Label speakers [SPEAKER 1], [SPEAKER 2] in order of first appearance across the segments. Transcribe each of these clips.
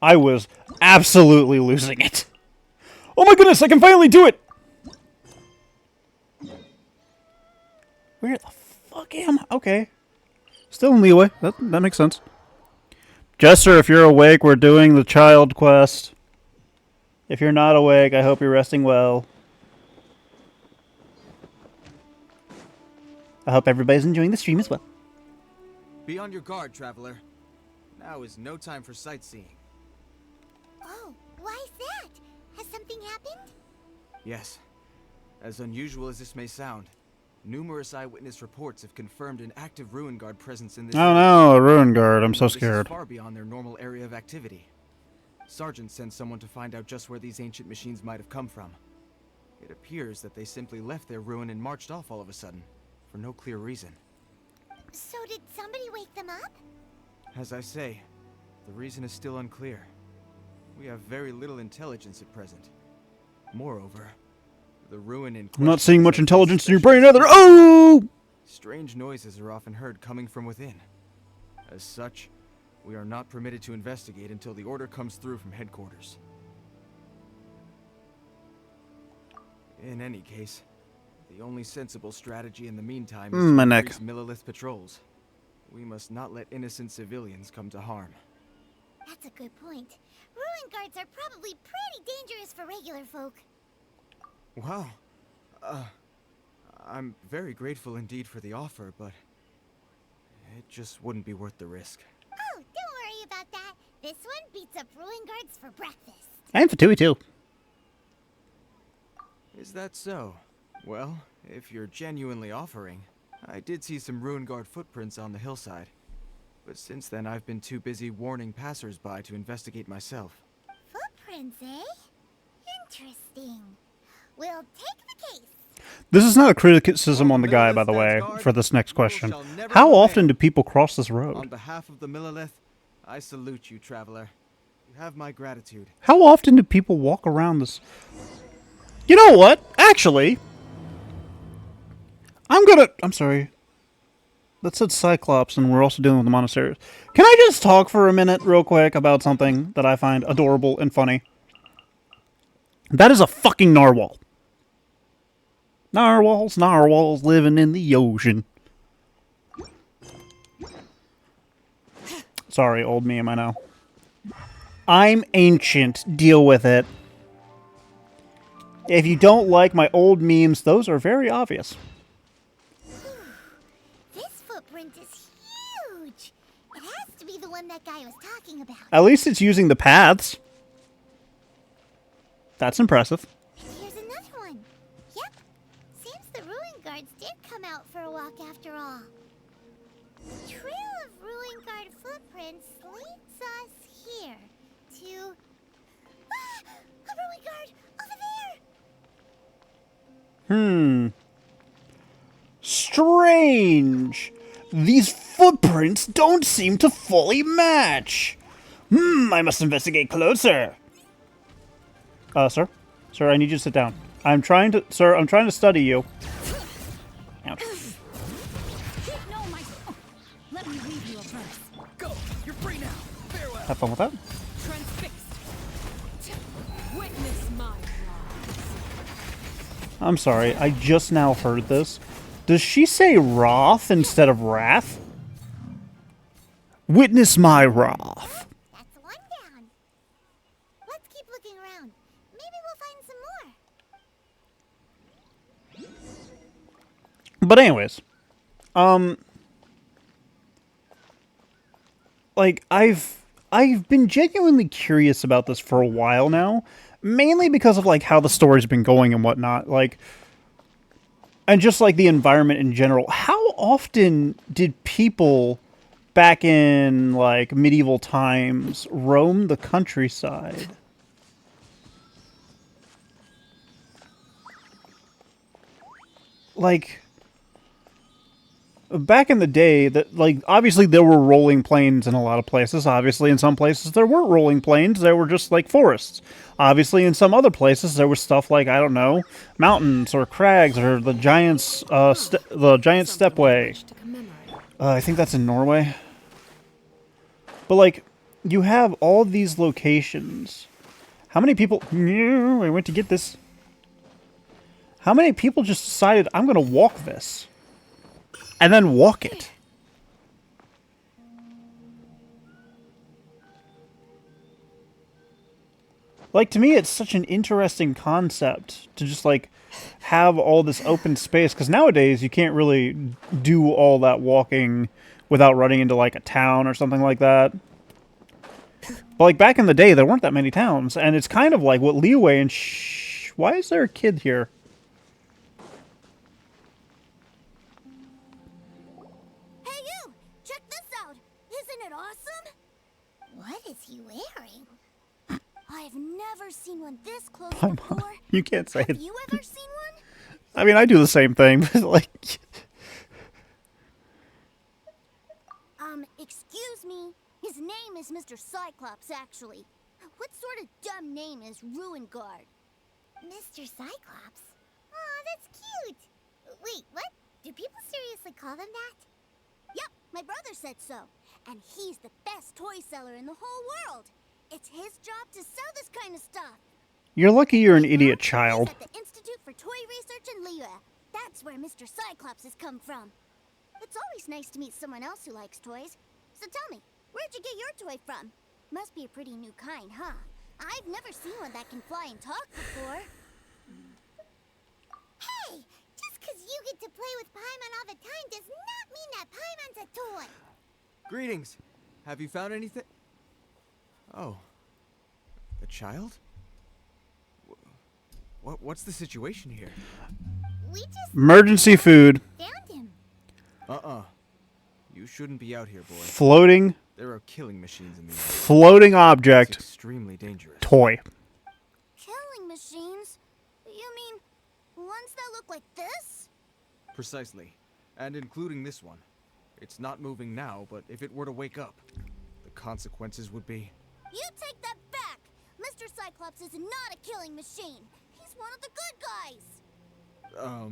[SPEAKER 1] I was absolutely losing it. Oh my goodness, I can finally do it! Where the fuck am I? Okay. Still in leeway. That makes sense. Jester, if you're awake, we're doing the child quest. If you're not awake, I hope you're resting well. I hope everybody's enjoying the stream as well.
[SPEAKER 2] Be on your guard, traveler. Now is no time for sightseeing.
[SPEAKER 3] Oh, why is that? Has something happened?
[SPEAKER 2] Yes. As unusual as this may sound, numerous eyewitness reports have confirmed an active Ruin Guard presence in this
[SPEAKER 1] Oh
[SPEAKER 2] area.
[SPEAKER 1] no, a Ruin Guard. I'm so scared.
[SPEAKER 2] This is far beyond their normal area of activity. Sergeant sent someone to find out just where these ancient machines might have come from. It appears that they simply left their ruin and marched off all of a sudden, for no clear reason.
[SPEAKER 3] So did somebody wake them up?
[SPEAKER 2] As I say, the reason is still unclear. We have very little intelligence at present. Moreover, the ruin in question...
[SPEAKER 1] I'm not seeing much intelligence in your brain either. Oh!
[SPEAKER 2] Strange noises are often heard coming from within. As such, we are not permitted to investigate until the order comes through from headquarters. In any case, the only sensible strategy in the meantime is to increase Millilith patrols. We must not let innocent civilians come to harm.
[SPEAKER 3] That's a good point. Ruin guards are probably pretty dangerous for regular folk.
[SPEAKER 2] Wow. I'm very grateful indeed for the offer, but it just wouldn't be worth the risk.
[SPEAKER 3] Oh, don't worry about that. This one beats up Ruin guards for breakfast.
[SPEAKER 1] And for Tui too.
[SPEAKER 2] Is that so? Well, if you're genuinely offering, I did see some Ruin Guard footprints on the hillside. But since then, I've been too busy warning passers-by to investigate myself.
[SPEAKER 3] Footprints, eh? Interesting. We'll take the case.
[SPEAKER 1] This is not a criticism on the guy, by the way, for this next question. How often do people cross this road?
[SPEAKER 2] On behalf of the Millilith, I salute you, traveler. You have my gratitude.
[SPEAKER 1] How often do people walk around this? You know what? Actually, I'm sorry. That said Cyclops, and we're also dealing with the monasteries. Can I just talk for a minute real quick about something that I find adorable and funny? That is a fucking narwhal. Narwhals living in the ocean. Sorry, old meme, I know. I'm ancient. Deal with it. If you don't like my old memes, those are very obvious.
[SPEAKER 3] This footprint is huge. It has to be the one that guy was talking about.
[SPEAKER 1] At least it's using the paths. That's impressive.
[SPEAKER 3] Here's another one. Yep. Seems the Ruin Guards did come out for a walk after all. The trail of Ruin Guard footprints leads us here to... Ah! A Ruin Guard! Over there!
[SPEAKER 1] Strange. These footprints don't seem to fully match. I must investigate closer. Sir? Sir, I need you to sit down. I'm trying to study you. Ouch.
[SPEAKER 4] Let me leave you a verse. Go! You're free now! Farewell!
[SPEAKER 1] Have fun with that.
[SPEAKER 4] Transfixed. Witness my rise.
[SPEAKER 1] I'm sorry, I just now heard this. Does she say wrath instead of wrath? Witness my wrath.
[SPEAKER 3] That's one down. Let's keep looking around. Maybe we'll find some more.
[SPEAKER 1] But anyways, like I've been genuinely curious about this for a while now, mainly because of like how the story's been going and whatnot, like, and just like the environment in general. How often did people back in like medieval times roam the countryside? Like, back in the day, that like obviously there were rolling plains in a lot of places. Obviously, in some places there weren't rolling plains; there were just like forests. Obviously, in some other places there was stuff like, I don't know, mountains or crags or the giants, the giant stepway. I think that's in Norway. But like, you have all these locations. How many people... No, I went to get this. How many people just decided, I'm going to walk this? And then walk it? Like, to me, it's such an interesting concept to just, like, have all this open space. Because nowadays, you can't really do all that walking without running into, like, a town or something like that. But, like, back in the day, there weren't that many towns. And it's kind of like what Leeway and why is there a kid here?
[SPEAKER 3] Hey, you! Check this out! Isn't it awesome? What is he wearing? I've never seen one this close before.
[SPEAKER 1] You can't say
[SPEAKER 3] Have
[SPEAKER 1] it.
[SPEAKER 3] you ever seen one?
[SPEAKER 1] I mean, I do the same thing, but, like...
[SPEAKER 3] Excuse me. His name is Mr. Cyclops, actually. What sort of dumb name is Ruin Guard? Mr. Cyclops? Aw, that's cute. Wait, what? Do people seriously call them that? Yep, my brother said so. And he's the best toy seller in the whole world. It's his job to sell this kind of stuff.
[SPEAKER 1] You're lucky you're an idiot child.
[SPEAKER 3] He's at the Institute for Toy Research in Liyue. That's where Mr. Cyclops has come from. It's always nice to meet someone else who likes toys. So tell me, where'd you get your toy from? Must be a pretty new kind, huh? I've never seen one that can fly and talk before. Hey! Just because you get to play with Paimon all the time does not mean that Paimon's a toy!
[SPEAKER 2] Greetings. Have you found anything? Oh. A child? What's the situation here?
[SPEAKER 3] We just
[SPEAKER 1] Emergency food.
[SPEAKER 3] found him.
[SPEAKER 2] Uh-uh. You shouldn't be out here, boy.
[SPEAKER 1] Floating.
[SPEAKER 2] There are killing machines in the air.
[SPEAKER 1] Floating
[SPEAKER 2] It's
[SPEAKER 1] object.
[SPEAKER 2] extremely dangerous.
[SPEAKER 1] Toy.
[SPEAKER 3] Killing machines? You mean ones that look like this?
[SPEAKER 2] Precisely. And including this one. It's not moving now, but if it were to wake up, the consequences would be...
[SPEAKER 3] You take that back! Mr. Cyclops is not a killing machine. He's one of the good guys.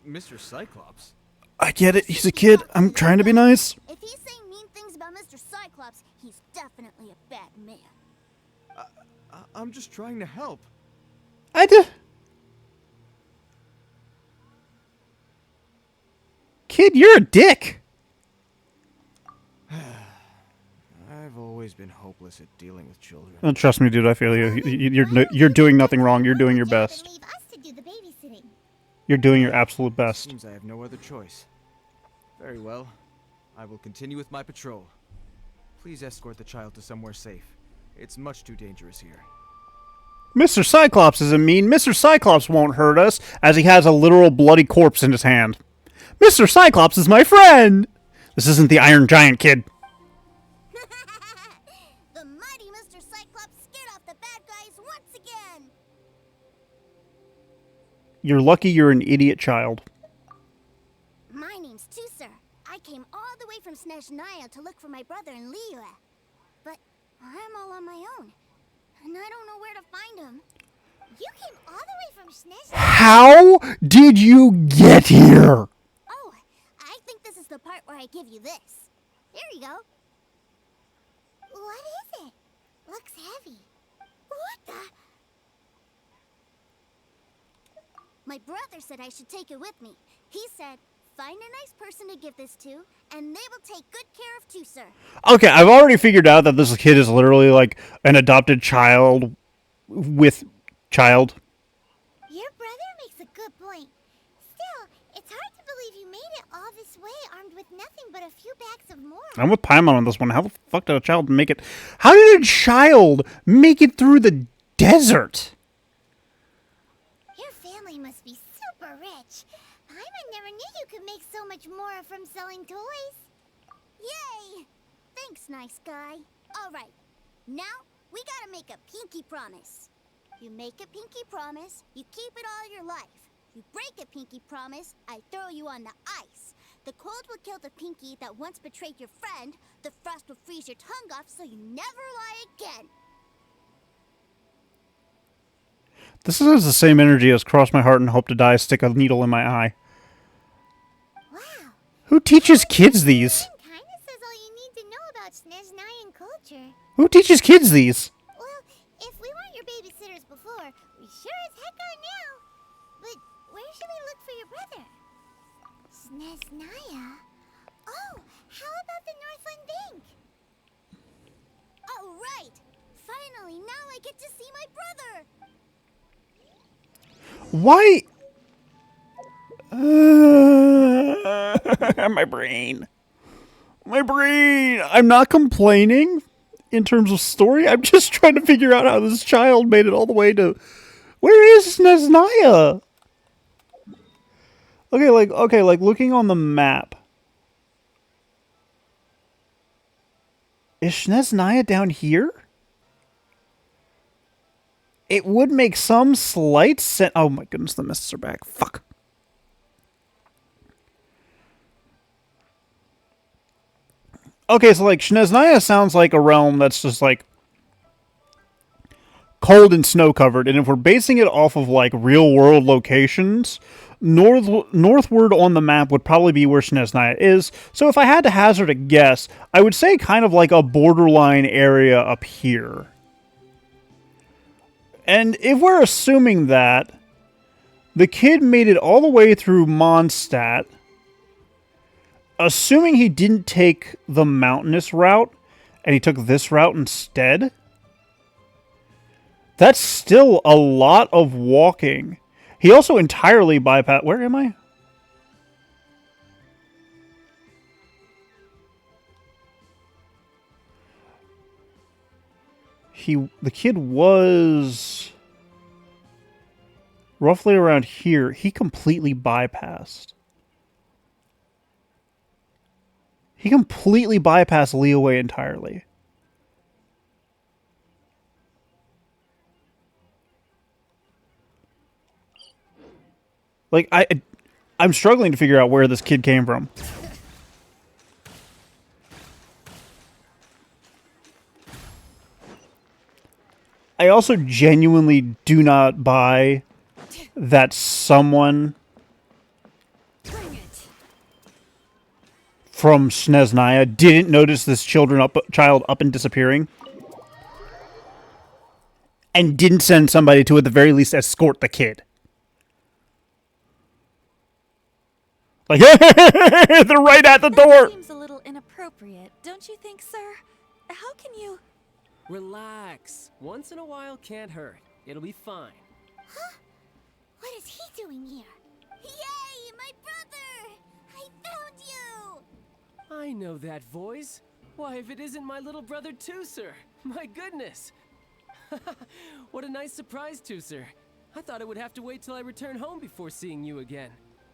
[SPEAKER 2] Mr. Cyclops?
[SPEAKER 1] I get it. He's a kid. I'm trying to be nice.
[SPEAKER 3] If he's saying mean things about Mr. Cyclops, he's definitely a bad man.
[SPEAKER 2] I'm just trying to help.
[SPEAKER 1] I do. Kid, you're a dick.
[SPEAKER 2] I've always been hopeless at dealing with children.
[SPEAKER 1] Oh, trust me, dude. I feel you. You're doing nothing wrong. You're doing your best.
[SPEAKER 3] Leave us to do the babysitting.
[SPEAKER 1] You're doing your absolute best.
[SPEAKER 2] Seems I have no other choice. Very well. I will continue with my patrol. Please escort the child to somewhere safe. It's much too dangerous here.
[SPEAKER 1] Mr. Cyclops isn't mean. Mr. Cyclops won't hurt us, as he has a literal bloody corpse in his hand. Mr. Cyclops is my friend! This isn't the Iron Giant, kid.
[SPEAKER 3] The mighty Mr. Cyclops scared off the bad guys once again.
[SPEAKER 1] You're lucky you're an idiot child.
[SPEAKER 3] My name's Tusser. I came all the way from Snezhnaya to look for my brother in Liyue. But I'm all on my own, and I don't know where to find him. You came all the way from Snezhnaya?
[SPEAKER 1] How did you get here?
[SPEAKER 3] Oh, I think this is the part where I give you this. Here you go. What is it? Looks heavy. What the? My brother said I should take it with me. He said, find a nice person to give this to, and they will take good care of Tusser.
[SPEAKER 1] Okay, I've already figured out that this kid is literally like an adopted child with child.
[SPEAKER 3] Your brother makes a good point. Still, it's hard to believe you made it all this way armed with nothing but a few bags of more.
[SPEAKER 1] I'm with Paimon on this one. How the fuck did a child make it? How did a child make it through the desert?
[SPEAKER 3] Your family must be super rich. Paimon never knew you could make so much more from selling toys. Yay! Thanks, nice guy. All right, now we gotta make a pinky promise. You make a pinky promise, you keep it all your life. You break a pinky promise, I throw you on the ice. The cold will kill the pinky that once betrayed your friend. The frost will freeze your tongue off so you never lie again.
[SPEAKER 1] This has the same energy as cross my heart and hope to die, stick a needle in my eye.
[SPEAKER 3] Wow.
[SPEAKER 1] Who teaches kids these?
[SPEAKER 3] Kinda says all you need to know about Snezhnayan culture.
[SPEAKER 1] Who teaches kids these?
[SPEAKER 3] Well, if we weren't your babysitters before, we sure as heck are now. But where should we look for your brother? Sneznaya? Oh, how about the Northland Bank? Oh, right! Finally, now I get to see my brother!
[SPEAKER 1] Why? My brain. My brain. I'm not complaining in terms of story. I'm just trying to figure out how this child made it all the way to... Where is Sneznaya? Okay, like looking on the map. Is Sneznaya down here? It would make some slight sense. Oh my goodness, the mists are back. Fuck. Okay, so like Sneznaya sounds like a realm that's just like cold and snow covered, and if we're basing it off of like real world locations, northward on the map would probably be where Sneznaya is. So if I had to hazard a guess, I would say kind of like a borderline area up here. And if we're assuming that the kid made it all the way through Mondstadt, assuming he didn't take the mountainous route and he took this route instead, that's still a lot of walking. He also entirely bypassed... Where am I? The kid was roughly around here. He completely bypassed. He completely bypassed Leeway entirely. Like, I'm struggling to figure out where this kid came from. I also genuinely do not buy that someone from Sneznaya didn't notice this child up and disappearing. And didn't send somebody to, at the very least, escort the kid. Like, they're right at the door!
[SPEAKER 5] That seems a little inappropriate, don't you think, sir? How can you...
[SPEAKER 6] Relax. Once in a while can't hurt. It'll be fine.
[SPEAKER 3] Huh? What is he doing here? Yay, my brother! I found you!
[SPEAKER 6] I know that voice. Why, if it isn't my little brother Tooser. My goodness. What a nice surprise, Tooser. I thought I would have to wait till I return home before seeing you again.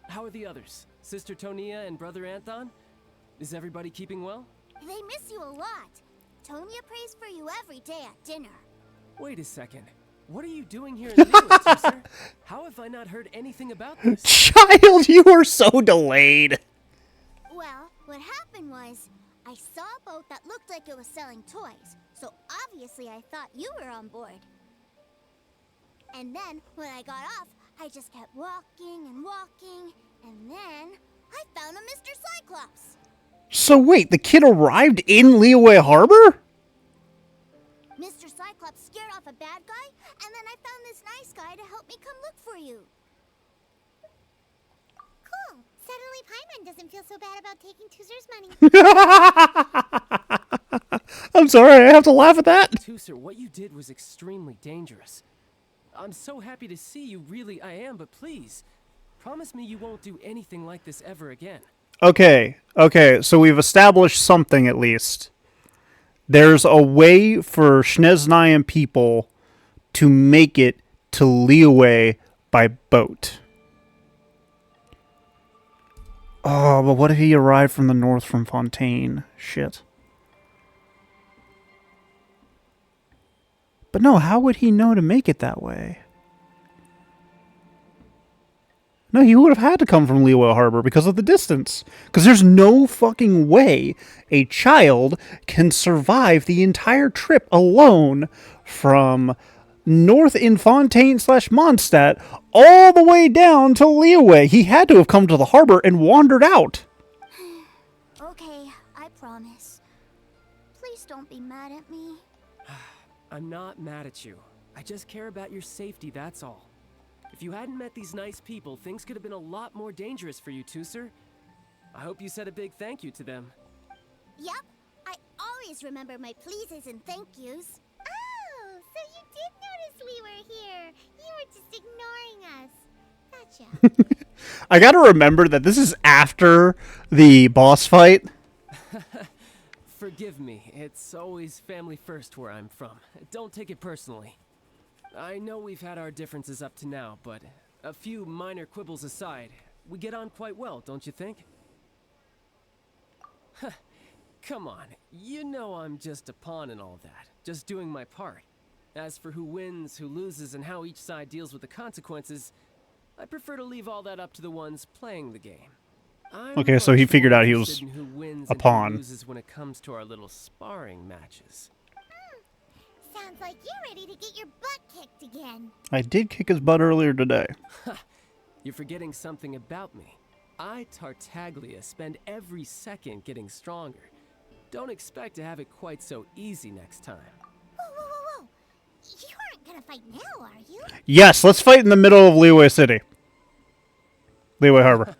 [SPEAKER 6] How are the others? Sister Tonia and Brother Anthon? Is everybody keeping well?
[SPEAKER 3] They miss you a lot. Tonya prays for you every day at dinner.
[SPEAKER 6] Wait a second. What are you doing here in Liyue, Tooser? How have I not heard anything about this?
[SPEAKER 1] Child, you are so delayed.
[SPEAKER 3] Well, what happened was, I saw a boat that looked like it was selling toys, so obviously I thought you were on board. And then, when I got off, I just kept walking and walking, and then I found a Mr. Cyclops.
[SPEAKER 1] So wait, the kid arrived in Liyue Harbor?
[SPEAKER 3] Mr. Cyclops scared off a bad guy, and then I found this nice guy to help me come look for you. Cool. Suddenly Paimon doesn't feel so bad about taking Tooser's money.
[SPEAKER 1] I'm sorry, I have to laugh at that.
[SPEAKER 6] Tooser, what you did was extremely dangerous. I'm so happy to see you, really I am, but please, promise me you won't do anything like this ever again.
[SPEAKER 1] Okay, so we've established something at least. There's a way for Sneznayan people to make it to Liyue by boat. Oh, but what if he arrived from the north from Fontaine? Shit. But no, how would he know to make it that way? No, he would have had to come from Liyue Harbor because of the distance. Because there's no fucking way a child can survive the entire trip alone from north in Fontaine / Mondstadt all the way down to Liyue. He had to have come to the harbor and wandered out.
[SPEAKER 3] Okay, I promise. Please don't be mad at me.
[SPEAKER 6] I'm not mad at you. I just care about your safety, that's all. If you hadn't met these nice people, things could have been a lot more dangerous for you too, sir. I hope you said a big thank you to them.
[SPEAKER 3] Yup, I always remember my pleases and thank yous. Oh, so you did notice we were here. You were just ignoring us. Gotcha.
[SPEAKER 1] I gotta remember that this is after the boss fight.
[SPEAKER 6] Forgive me, it's always family first where I'm from. Don't take it personally. I know we've had our differences up to now, but a few minor quibbles aside, we get on quite well, don't you think? Come on, you know I'm just a pawn in all that, just doing my part. As for who wins, who loses, and how each side deals with the consequences, I prefer to leave all that up to the ones playing the game. I'm
[SPEAKER 1] Okay, so he
[SPEAKER 6] much
[SPEAKER 1] figured
[SPEAKER 6] more
[SPEAKER 1] out he was
[SPEAKER 6] interested in who wins
[SPEAKER 1] a
[SPEAKER 6] and
[SPEAKER 1] pawn.
[SPEAKER 6] who loses when it comes to our little sparring matches.
[SPEAKER 3] Sounds like you're ready to get your butt kicked again.
[SPEAKER 1] I did kick his butt earlier today.
[SPEAKER 6] You're forgetting something about me. I, Tartaglia, spend every second getting stronger. Don't expect to have it quite so easy next time.
[SPEAKER 3] Whoa. You aren't gonna fight now, are you?
[SPEAKER 1] Yes, let's fight in the middle of Leeway City. Leeway Harbor.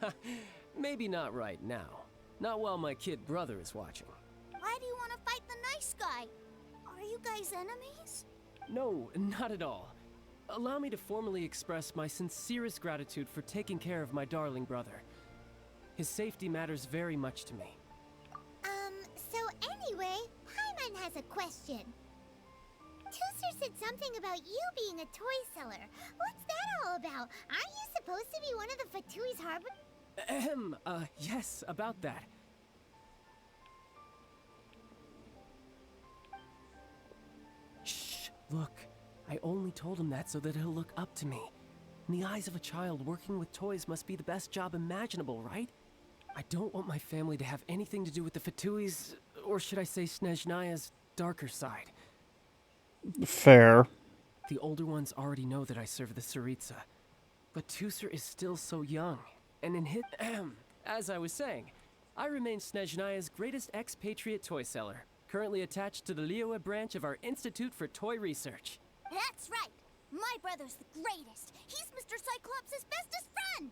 [SPEAKER 6] Maybe not right now. Not while my kid brother is watching.
[SPEAKER 3] Why do you want to fight the nice guy? Are you guys enemies?
[SPEAKER 6] No, not at all. Allow me to formally express my sincerest gratitude for taking care of my darling brother. His safety matters very much to me.
[SPEAKER 3] So anyway, Paimon has a question. Tooser said something about you being a toy seller. What's that all about? Aren't you supposed to be one of the Fatui's Harbor?
[SPEAKER 6] Yes, about that. Shh, look. I only told him that so that he'll look up to me. In the eyes of a child, working with toys must be the best job imaginable, right? I don't want my family to have anything to do with the Fatui's, or should I say Snezhnaya's, darker side.
[SPEAKER 1] Fair.
[SPEAKER 6] The older ones already know that I serve the Tsaritsa. But Tooser is still so young, and in his... as I was saying, I remain Snezhnaya's greatest expatriate toy seller, currently attached to the Liyue branch of our Institute for Toy Research.
[SPEAKER 3] That's right. My brother's the greatest. He's Mr. Cyclops' bestest friend.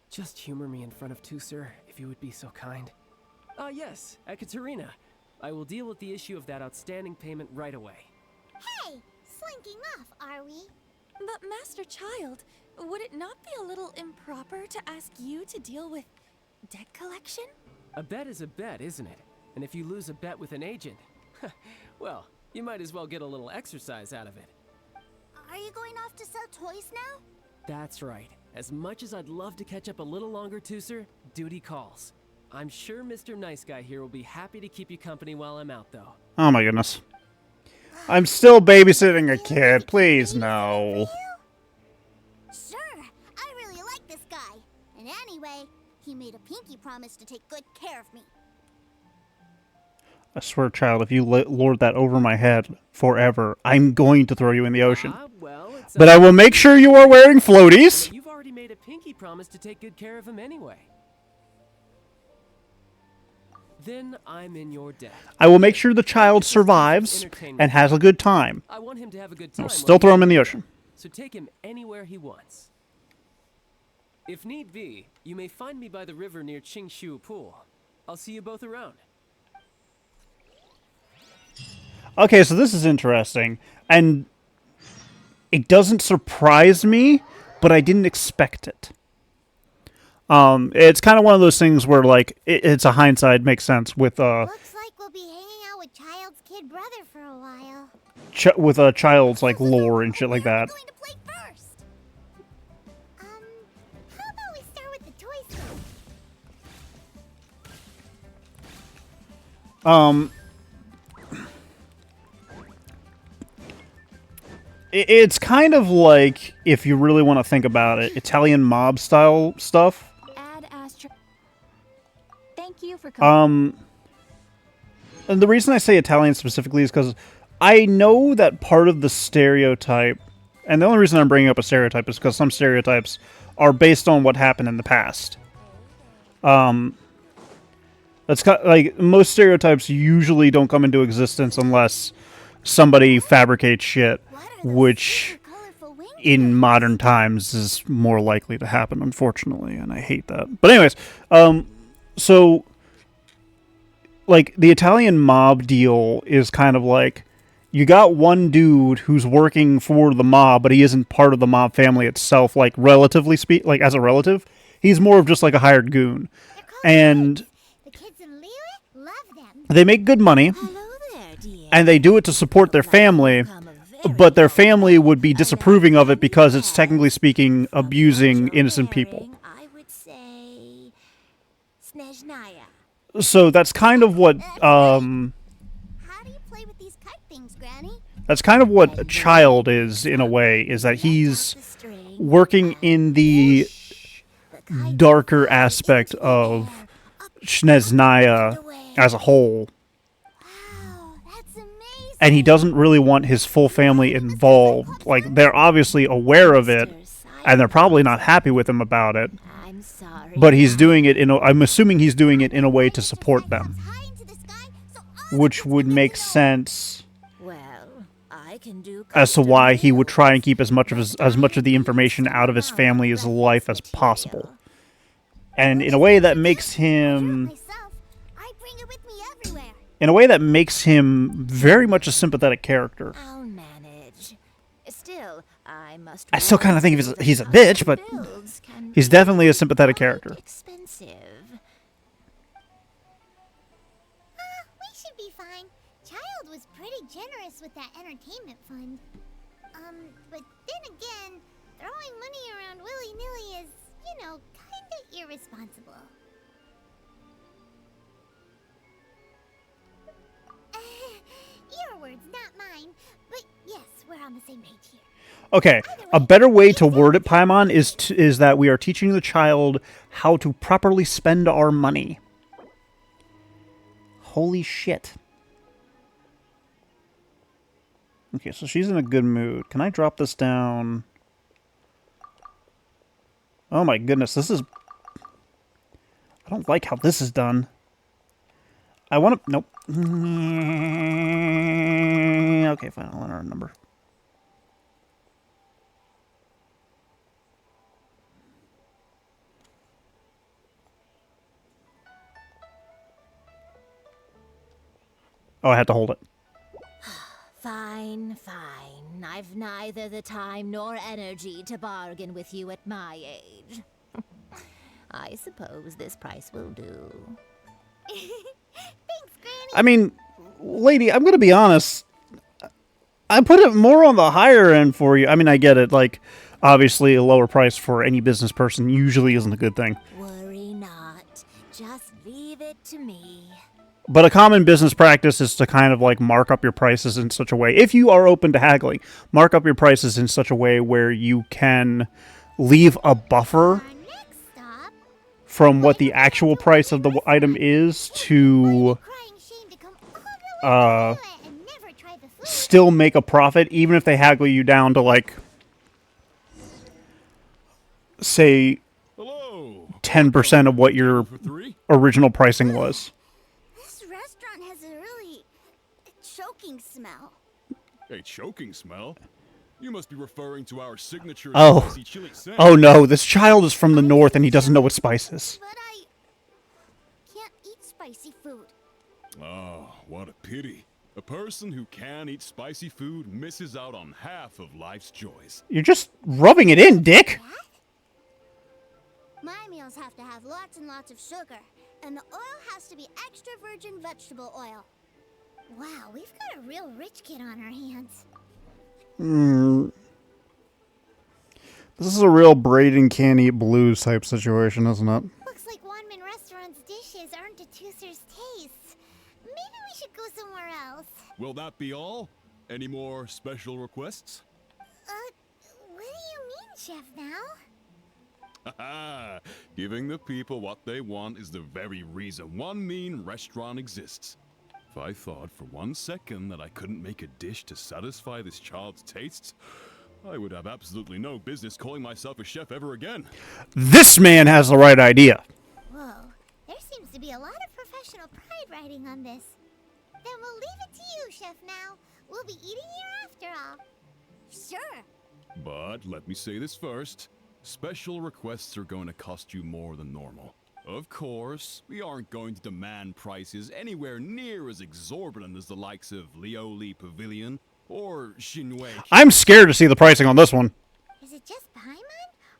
[SPEAKER 6] Just humor me in front of Tooser, if you would be so kind. Yes, Ekaterina. I will deal with the issue of that outstanding payment right away.
[SPEAKER 3] Hey, slinking off, are we?
[SPEAKER 5] But Master Child, would it not be a little improper to ask you to deal with debt collection?
[SPEAKER 6] A bet is a bet, isn't it? And if you lose a bet with an agent, well, you might as well get a little exercise out of it.
[SPEAKER 3] Are you going off to sell toys now?
[SPEAKER 6] That's right. As much as I'd love to catch up a little longer, Tooser, duty calls. I'm sure Mr. Nice Guy here will be happy to keep you company while I'm out, though.
[SPEAKER 1] Oh my goodness. I'm still babysitting a kid. Please, no.
[SPEAKER 3] Sure, I really like this guy. And anyway, he made a pinky promise to take good care of me.
[SPEAKER 1] I swear, child, if you lord that over my head forever, I'm going to throw you in the ocean.
[SPEAKER 6] Well,
[SPEAKER 1] But I will make sure you are wearing floaties.
[SPEAKER 6] You've already made a pinky promise to take good care of him anyway. Then I'm in your debt.
[SPEAKER 1] I will make sure the child survives and has a good time.
[SPEAKER 6] I want him to have a good time.
[SPEAKER 1] I'll still throw him in the ocean.
[SPEAKER 6] So take him anywhere he wants. If need be, you may find me by the river near Qingshu Pool. I'll see you both around.
[SPEAKER 1] Okay, so this is interesting. And it doesn't surprise me, but I didn't expect it. It's kind of one of those things where, like, it's a hindsight makes sense with
[SPEAKER 3] Looks like we'll be hanging out with Child's kid brother for a while.
[SPEAKER 1] with a child's like lore and shit like that.
[SPEAKER 3] Where are we going to play first? How about we start with the toy store?
[SPEAKER 1] It's kind of like, if you really want to think about it, Italian mob style stuff.
[SPEAKER 5] Add Astra. Thank you for coming.
[SPEAKER 1] And the reason I say Italian specifically is because I know that part of the stereotype, and the only reason I'm bringing up a stereotype is because some stereotypes are based on what happened in the past. like most stereotypes usually don't come into existence unless somebody fabricates shit,
[SPEAKER 3] What are those
[SPEAKER 1] which
[SPEAKER 3] super colorful wing
[SPEAKER 1] in
[SPEAKER 3] bears?
[SPEAKER 1] modern times is more likely to happen, unfortunately, and I hate that. But anyways, so like the Italian mob deal is kind of like you got one dude who's working for the mob, but he isn't part of the mob family itself. Like relatively like as a relative, he's more of just like a hired goon,
[SPEAKER 3] They're called
[SPEAKER 1] and
[SPEAKER 3] kites. The kids in Lille love them.
[SPEAKER 1] they make good money,
[SPEAKER 5] Hello there, dear.
[SPEAKER 1] and they do it to support their family. But their family would be disapproving of it because it's technically speaking abusing innocent people.
[SPEAKER 5] I would say Snezhnaya.
[SPEAKER 1] So that's kind of what
[SPEAKER 3] How do you play with these kite things, Granny?
[SPEAKER 1] that's kind of what a child is in a way, is that he's working in the darker aspect of Snezhnaya as a whole,
[SPEAKER 3] Wow, that's amazing.
[SPEAKER 1] and he doesn't really want his full family involved. Like, they're obviously aware of it, and they're probably not happy with him about it,
[SPEAKER 5] I'm sorry.
[SPEAKER 1] but he's doing it I'm assuming he's doing it in a way to support them,
[SPEAKER 3] High into the sky, so all the
[SPEAKER 1] which
[SPEAKER 3] kids
[SPEAKER 1] would
[SPEAKER 3] get to
[SPEAKER 1] make
[SPEAKER 3] know.
[SPEAKER 1] sense
[SPEAKER 5] Well, I can do
[SPEAKER 1] as to
[SPEAKER 5] custom
[SPEAKER 1] why he would
[SPEAKER 5] nails.
[SPEAKER 1] try and keep as much of the information out of his family's life as possible. And in a way that makes him
[SPEAKER 3] Myself, I bring it with me everywhere.
[SPEAKER 1] very much a sympathetic character.
[SPEAKER 5] I'll manage. Still, I must.
[SPEAKER 1] I still kinda think
[SPEAKER 5] warn you
[SPEAKER 1] he's
[SPEAKER 5] that
[SPEAKER 1] a bitch,
[SPEAKER 5] custom
[SPEAKER 1] but
[SPEAKER 5] builds can
[SPEAKER 1] he's
[SPEAKER 5] be
[SPEAKER 1] definitely a sympathetic
[SPEAKER 5] quite
[SPEAKER 1] character.
[SPEAKER 5] Expensive.
[SPEAKER 3] We should be fine. Child was pretty generous with that entertainment fund. But then again, throwing money around willy-nilly is, kinda irresponsible. Your words, not mine. But yes, we're on the same page here.
[SPEAKER 1] Okay, a better way to word it, Paimon, is that we are teaching the child how to properly spend our money. Holy shit. Okay, so she's in a good mood. Can I drop this down? Oh my goodness, this is... I don't like how this is done. I want to... Nope. Okay, fine, I'll enter a number. Oh, I had to hold it.
[SPEAKER 5] Fine, fine. I've neither the time nor energy to bargain with you at my age. I suppose this price will do.
[SPEAKER 3] Thanks, Granny.
[SPEAKER 1] I mean, lady, I'm going to be honest. I put it more on the higher end for you. I mean, I get it. Like, obviously, a lower price for any business person usually isn't a good thing.
[SPEAKER 5] Worry not. Just leave it to me.
[SPEAKER 1] But a common business practice is to kind of like mark up your prices in such a way, if you are open to haggling, mark up your prices in such a way where you can leave a buffer
[SPEAKER 3] Our next stop.
[SPEAKER 1] from what the actual price of the item is to
[SPEAKER 3] Crying shame to come all the way to Lille and never try the food.
[SPEAKER 1] still make a profit, even if they haggle you down to like, say,
[SPEAKER 7] Hello.
[SPEAKER 1] 10% of what your
[SPEAKER 7] For three?
[SPEAKER 1] original pricing was.
[SPEAKER 3] This restaurant has a really choking smell.
[SPEAKER 7] A choking smell? You must be referring to our signature
[SPEAKER 1] Oh.
[SPEAKER 7] spicy chili sandwich.
[SPEAKER 1] Oh no, this child is from the north and he doesn't know what spice is.
[SPEAKER 3] But I can't eat spicy food.
[SPEAKER 7] Oh, what a pity. A person who can eat spicy food misses out on half of life's joys.
[SPEAKER 1] You're just rubbing it in, dick.
[SPEAKER 3] My meals have to have lots and lots of sugar, and the oil has to be extra virgin vegetable oil. Wow, we've got a real rich kid on our hands.
[SPEAKER 1] This is a real Braden can't eat blues type situation, isn't it?
[SPEAKER 3] Looks like Wanman Restaurant's dishes aren't to Tooser's taste. Maybe we should go somewhere else.
[SPEAKER 7] Will that be all? Any more special requests?
[SPEAKER 3] What do you mean, Chef Now?
[SPEAKER 7] Haha! Giving the people what they want is the very reason one mean restaurant exists. If I thought for 1 second that I couldn't make a dish to satisfy this child's tastes, I would have absolutely no business calling myself a chef ever again.
[SPEAKER 1] This man has the right idea.
[SPEAKER 3] Whoa, there seems to be a lot of professional professional pride riding on this. Then we'll leave it to you, Chef Mao. We'll be eating here after all. Sure.
[SPEAKER 7] But let me say this first. Special requests are going to cost you more than normal. Of course, we aren't going to demand prices anywhere near as exorbitant as the likes of Lioli Pavilion or Shinwei.
[SPEAKER 1] I'm scared to see the pricing on this one.
[SPEAKER 3] Is it just Paimon?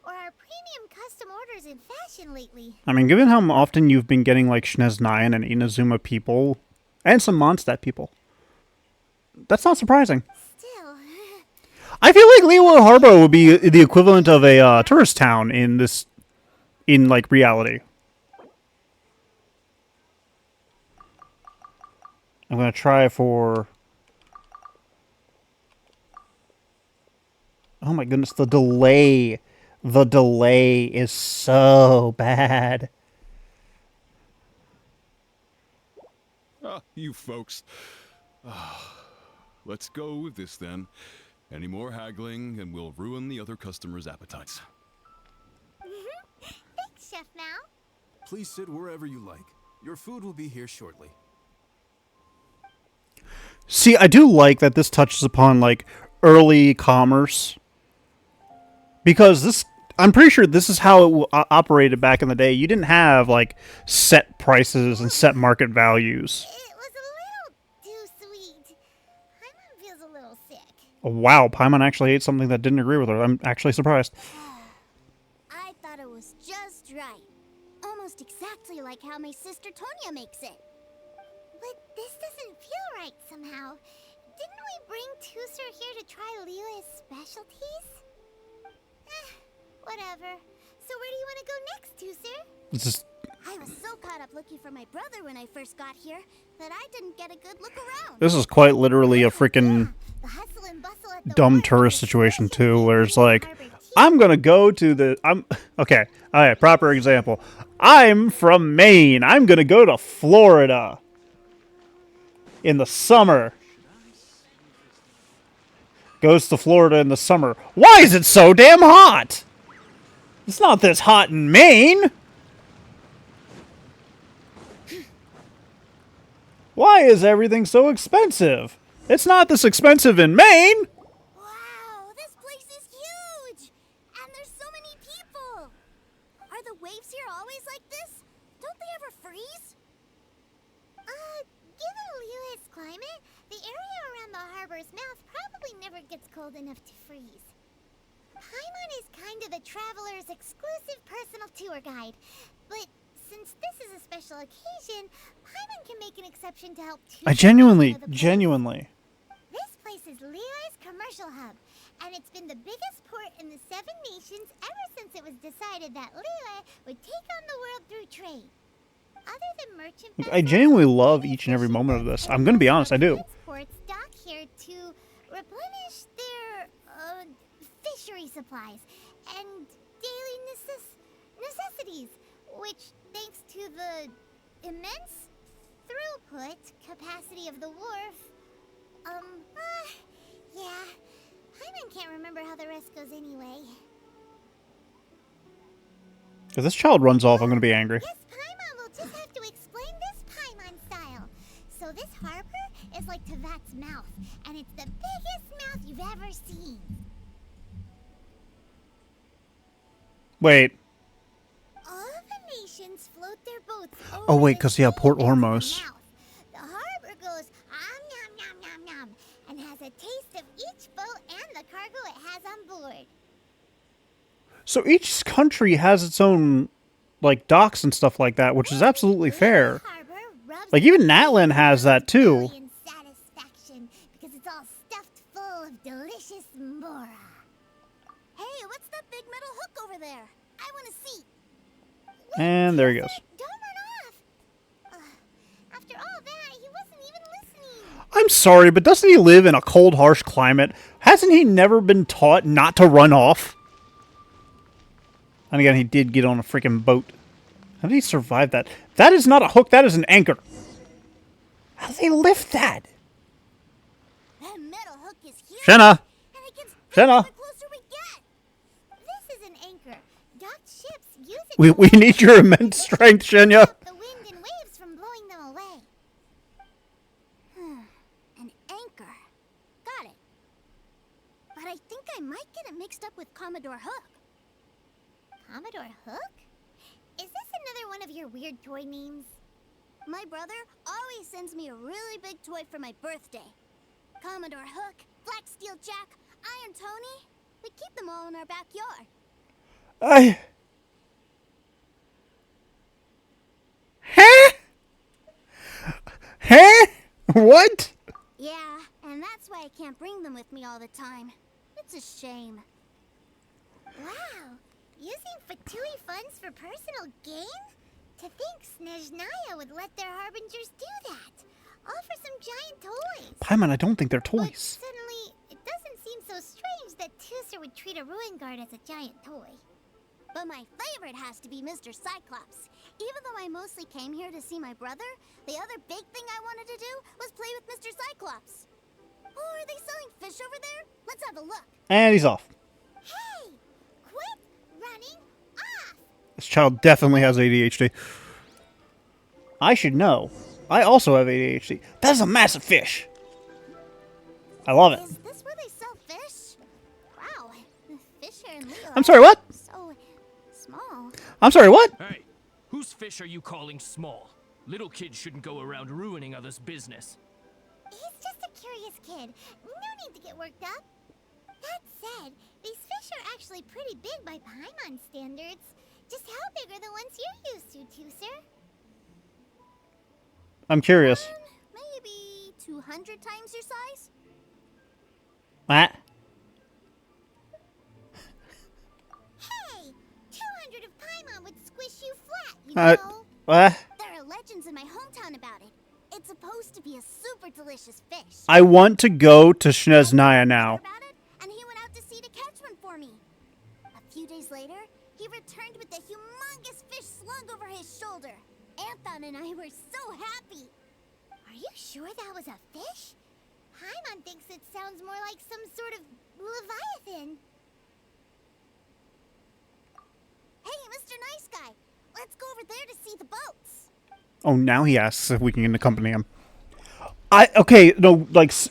[SPEAKER 3] Or are premium custom orders in fashion lately?
[SPEAKER 1] I mean, given how often you've been getting like Shinez 9 and Inazuma people, and some Mondstadt people, that's not surprising.
[SPEAKER 3] Still.
[SPEAKER 1] I feel like Liyue Harbor would be the equivalent of a tourist town in this, in like reality. I'm gonna try for. Oh my goodness, the delay. The delay is so bad.
[SPEAKER 7] Ah, you folks. Let's go with this then. Any more haggling and we'll ruin the other customers' appetites.
[SPEAKER 3] Thanks, Chef Mao.
[SPEAKER 8] Please sit wherever you like. Your food will be here shortly.
[SPEAKER 1] See, I do like that this touches upon like early commerce. Because this, I'm pretty sure this is how it operated back in the day. You didn't have like set prices and set market values.
[SPEAKER 3] It was a little too sweet. Paimon feels a little sick.
[SPEAKER 1] Oh, wow, Paimon actually ate something that didn't agree with her. I'm actually surprised.
[SPEAKER 3] I thought it was just right. Almost exactly like how my sister Tonya makes it. But this doesn't feel right somehow. Didn't we bring Tusser here to try Liyue's specialties? Whatever. So where do you want to go next, Tusser?
[SPEAKER 1] This is
[SPEAKER 3] I was so caught up looking for my brother when I first got here that I didn't get a good look around.
[SPEAKER 1] this is quite literally a freaking
[SPEAKER 3] The hustle and bustle at the
[SPEAKER 1] dumb
[SPEAKER 3] wharf
[SPEAKER 1] tourist
[SPEAKER 3] is
[SPEAKER 1] situation
[SPEAKER 3] especially
[SPEAKER 1] too, where it's
[SPEAKER 3] in
[SPEAKER 1] like,
[SPEAKER 3] Harbor Tea.
[SPEAKER 1] I'm gonna go to the okay. All right, proper example. I'm from Maine. I'm gonna go to Florida in the summer. Goes to Florida in the summer. Why is it so damn hot? It's not this hot in Maine. Why is everything so expensive? It's not this expensive in Maine.
[SPEAKER 3] Wow, this place is huge! And there's so many people! Are the waves here always like this? Don't they ever freeze? Given Liyue's climate, the area around the harbor's mouth probably never gets cold enough to freeze. Paimon is kind of the traveler's exclusive personal tour guide, but since this is a special occasion, Paimon can make an exception to help
[SPEAKER 1] I
[SPEAKER 3] Tusser
[SPEAKER 1] genuinely,
[SPEAKER 3] know the place.
[SPEAKER 1] genuinely.
[SPEAKER 3] This place is Liyue's commercial hub, and it's been the biggest port in the Seven Nations ever since it was decided that Liyue would take on the world through trade. Other than merchant
[SPEAKER 1] I genuinely love each and every moment of this. I'm gonna be honest, I do.
[SPEAKER 3] Exports dock here to replenish their fishery supplies and daily necessities, which, thanks to the immense throughput capacity of the wharf, yeah, Paimon can't remember how the rest goes anyway.
[SPEAKER 1] If this child runs off, I'm gonna be angry.
[SPEAKER 3] Yes, Paimon will just have to explain this Paimon style. So this harbor is like Tevat's mouth, and it's the biggest mouth you've ever seen.
[SPEAKER 1] Wait.
[SPEAKER 3] All of the nations float their boats over
[SPEAKER 1] Oh, wait,
[SPEAKER 3] the
[SPEAKER 1] 'cause, yeah, Port
[SPEAKER 3] sea into the
[SPEAKER 1] Ormos.
[SPEAKER 3] mouth. The harbor goes nom nom nom nom and has a taste of each boat and the cargo it has on board.
[SPEAKER 1] So each country has its own, like, docks and stuff like that, which is absolutely fair.
[SPEAKER 3] Harbor rubs
[SPEAKER 1] Like, even
[SPEAKER 3] its
[SPEAKER 1] Natlan has that, too.
[SPEAKER 3] belly in satisfaction because it's all stuffed full of delicious mora. Hey, what's that big metal hook over there? I want to see.
[SPEAKER 1] And there he goes.
[SPEAKER 3] Don't run off. After all that, he wasn't even listening.
[SPEAKER 1] I'm sorry, but doesn't he live in a cold, harsh climate? Hasn't he never been taught not to run off? And again, he did get on a freaking boat. How did he survive that? That is not a hook, that is an anchor. How do they lift that?
[SPEAKER 3] That metal hook is huge.
[SPEAKER 1] Shenna!
[SPEAKER 3] And it gets bigger
[SPEAKER 1] Shenna!
[SPEAKER 3] the closer we get. This is an anchor. Docked ships use it
[SPEAKER 1] We
[SPEAKER 3] to
[SPEAKER 1] need your immense strength, Shenya.
[SPEAKER 3] stop the wind and waves from blowing them I think I might get it mixed up with Commodore Hook. Commodore Hook? Is this another one of your weird toy memes? My brother always sends me a really big toy for my birthday. Commodore Hook, Black Steel Jack, Iron Tony. We keep them all in our backyard.
[SPEAKER 1] Huh? Huh? What?
[SPEAKER 3] Yeah, and that's why I can't bring them with me all the time. It's a shame. Wow, using Fatui funds for personal gain? To think Snezhnaya would let their Harbingers do that. All for some giant toys.
[SPEAKER 1] Paimon, I don't think they're
[SPEAKER 3] But
[SPEAKER 1] toys.
[SPEAKER 3] suddenly, it doesn't seem so strange that Tooser would treat a Ruin Guard as a giant toy. But my favorite has to be Mr. Cyclops. Even though I mostly came here to see my brother, the other big thing I wanted to do was play with Mr. Cyclops. Oh, are they selling fish over there? Let's have a look.
[SPEAKER 1] And he's off.
[SPEAKER 3] Hey! Quit running off!
[SPEAKER 1] This child definitely has ADHD. I should know. I also have ADHD. That is a massive fish. I love it.
[SPEAKER 3] Is this where they sell fish? Wow, the fish here in Leo
[SPEAKER 1] I'm sorry, what?
[SPEAKER 3] so small.
[SPEAKER 1] I'm sorry, what?
[SPEAKER 4] Hey, whose fish are you calling small? Little kids shouldn't go around ruining others' business.
[SPEAKER 3] He's just a curious kid. No need to get worked up. That said, these fish are actually pretty big by Paimon standards. Just how big are the ones you're used to, Tooser?
[SPEAKER 1] I'm curious.
[SPEAKER 3] Maybe 200 times your size?
[SPEAKER 1] What?
[SPEAKER 3] Hey! 200 of Paimon would squish you flat, you
[SPEAKER 1] Uh,
[SPEAKER 3] know?
[SPEAKER 1] what?
[SPEAKER 3] There are legends in my hometown about it. It's supposed to be a super delicious fish.
[SPEAKER 1] I want to go to Snezhnaya now.
[SPEAKER 3] About it, and he went out to sea to catch one for me. A few days later, he returned with a humongous fish slung over his shoulder. Anthon and I were so happy. Are you sure that was a fish? Paimon thinks it sounds more like some sort of leviathan. Hey, Mr. Nice Guy, let's go over there to see the boats.
[SPEAKER 1] Oh, now he asks if we can accompany him.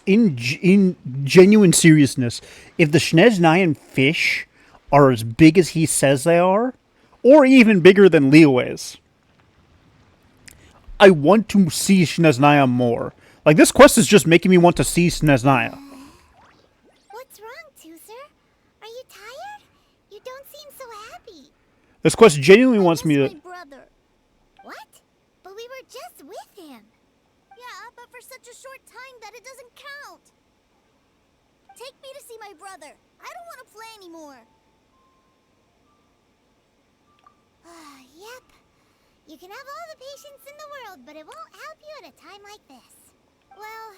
[SPEAKER 1] In genuine seriousness, if the Snezhnayan fish are as big as he says they are, or even bigger than Leo is, I want to see Snezhnaya more. Like, this quest is just making me want to see Snezhnaya.
[SPEAKER 3] What's wrong, Tooser? Are you tired? You don't seem so happy.
[SPEAKER 1] This quest genuinely wants me
[SPEAKER 3] I miss
[SPEAKER 1] to...
[SPEAKER 3] my brother. What? But we were just with him. Yeah, but for such a short time that it doesn't count. Take me to see my brother. I don't want to play anymore. Yep. You can have all the patience in the world, but it won't help you at a time like this. Well,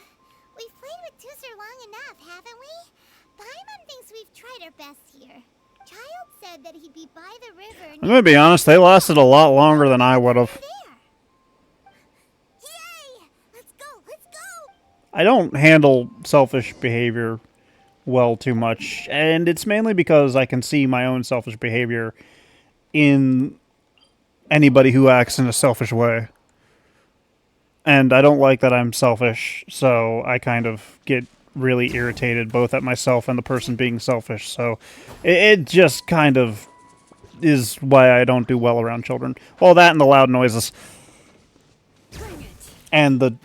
[SPEAKER 3] we've played with Tooser long enough, haven't we? Paimon thinks we've tried our best here. Child said that he'd be by the river.
[SPEAKER 1] I'm gonna be honest, they lasted a lot longer than I would have.
[SPEAKER 3] Yay! Let's go! Let's go!
[SPEAKER 1] I don't handle selfish behavior well too much, and it's mainly because I can see my own selfish behavior in anybody who acts in a selfish way. And I don't like that I'm selfish, so I kind of get really irritated both at myself and the person being selfish. So it just kind of is why I don't do well around children. Well, that and the loud noises. And the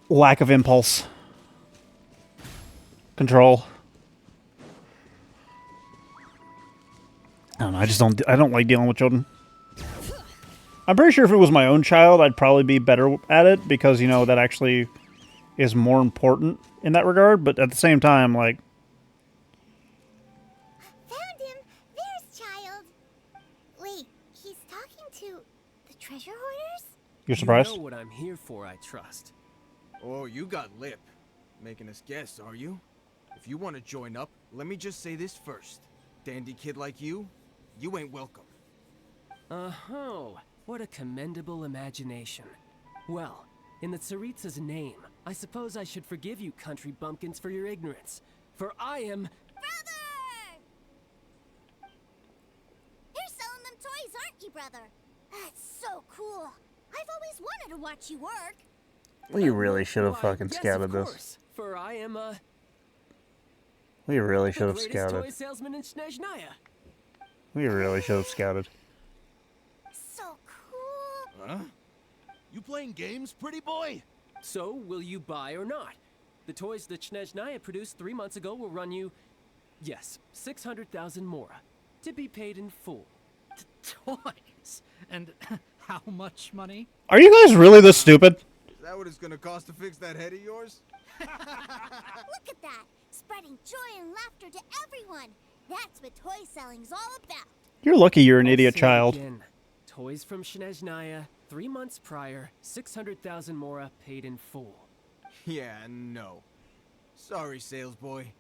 [SPEAKER 1] lack of impulse control. I don't know, I don't like dealing with children. I'm pretty sure if it was my own child, I'd probably be better at it because, you know, that actually is more important in that regard. But at the same time, like...
[SPEAKER 3] Found him! There's Child! Wait, he's talking to the treasure hoarders?
[SPEAKER 1] You're surprised?
[SPEAKER 6] You know what I'm here for, I trust.
[SPEAKER 2] Oh, you got lip. Making us guess, are you? If you want to join up, let me just say this first. Dandy kid like you ain't welcome.
[SPEAKER 6] Oh, what a commendable imagination. Well, in the Tsaritsa's name, I suppose I should forgive you country bumpkins for your ignorance. For I am...
[SPEAKER 3] Brother! You're selling them toys, aren't you, brother? That's so cool. I've always wanted to watch you work.
[SPEAKER 1] Well, you really should have
[SPEAKER 6] Why,
[SPEAKER 1] fucking
[SPEAKER 6] yes,
[SPEAKER 1] scouted
[SPEAKER 6] of
[SPEAKER 1] this.
[SPEAKER 6] course, for I am,
[SPEAKER 1] We really should
[SPEAKER 6] The
[SPEAKER 1] have
[SPEAKER 6] greatest toy
[SPEAKER 1] scouted.
[SPEAKER 6] salesman in Snezhnaya.
[SPEAKER 1] We really should have scouted.
[SPEAKER 3] So cool.
[SPEAKER 9] Huh? You playing games, pretty boy?
[SPEAKER 6] So, will you buy or not? The toys that Snezhnaya produced 3 months ago will run you, yes, 600,000 mora, to be paid in full.
[SPEAKER 10] Toys? And how much money?
[SPEAKER 1] Are you guys really this stupid?
[SPEAKER 2] Is that what it's gonna cost to fix that head of yours?
[SPEAKER 3] Look at that. Spreading joy and laughter to everyone. That's what toy selling's all about.
[SPEAKER 1] You're lucky you're an
[SPEAKER 6] I'll
[SPEAKER 1] idiot
[SPEAKER 6] say it
[SPEAKER 1] child.
[SPEAKER 6] again. Toys from Snezhnaya, 3 months prior, 600,000 mora paid in full.
[SPEAKER 2] Yeah, no. Sorry, sales boy.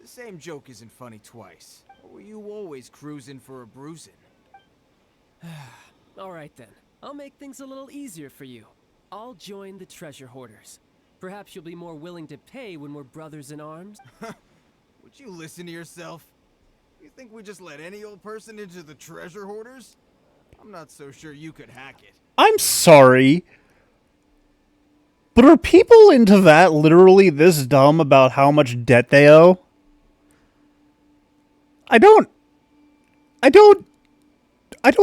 [SPEAKER 2] The same joke isn't funny twice. Or were you always cruising for a bruising?
[SPEAKER 6] All right then. I'll make things a little easier for you. I'll join the treasure hoarders. Perhaps you'll be more willing to pay when we're brothers in arms.
[SPEAKER 2] Would you listen to yourself? You think we just let any old person into the treasure hoarders? I'm not so sure you could hack it.
[SPEAKER 1] I'm sorry. But are people into that literally this dumb about how much debt they owe? I don't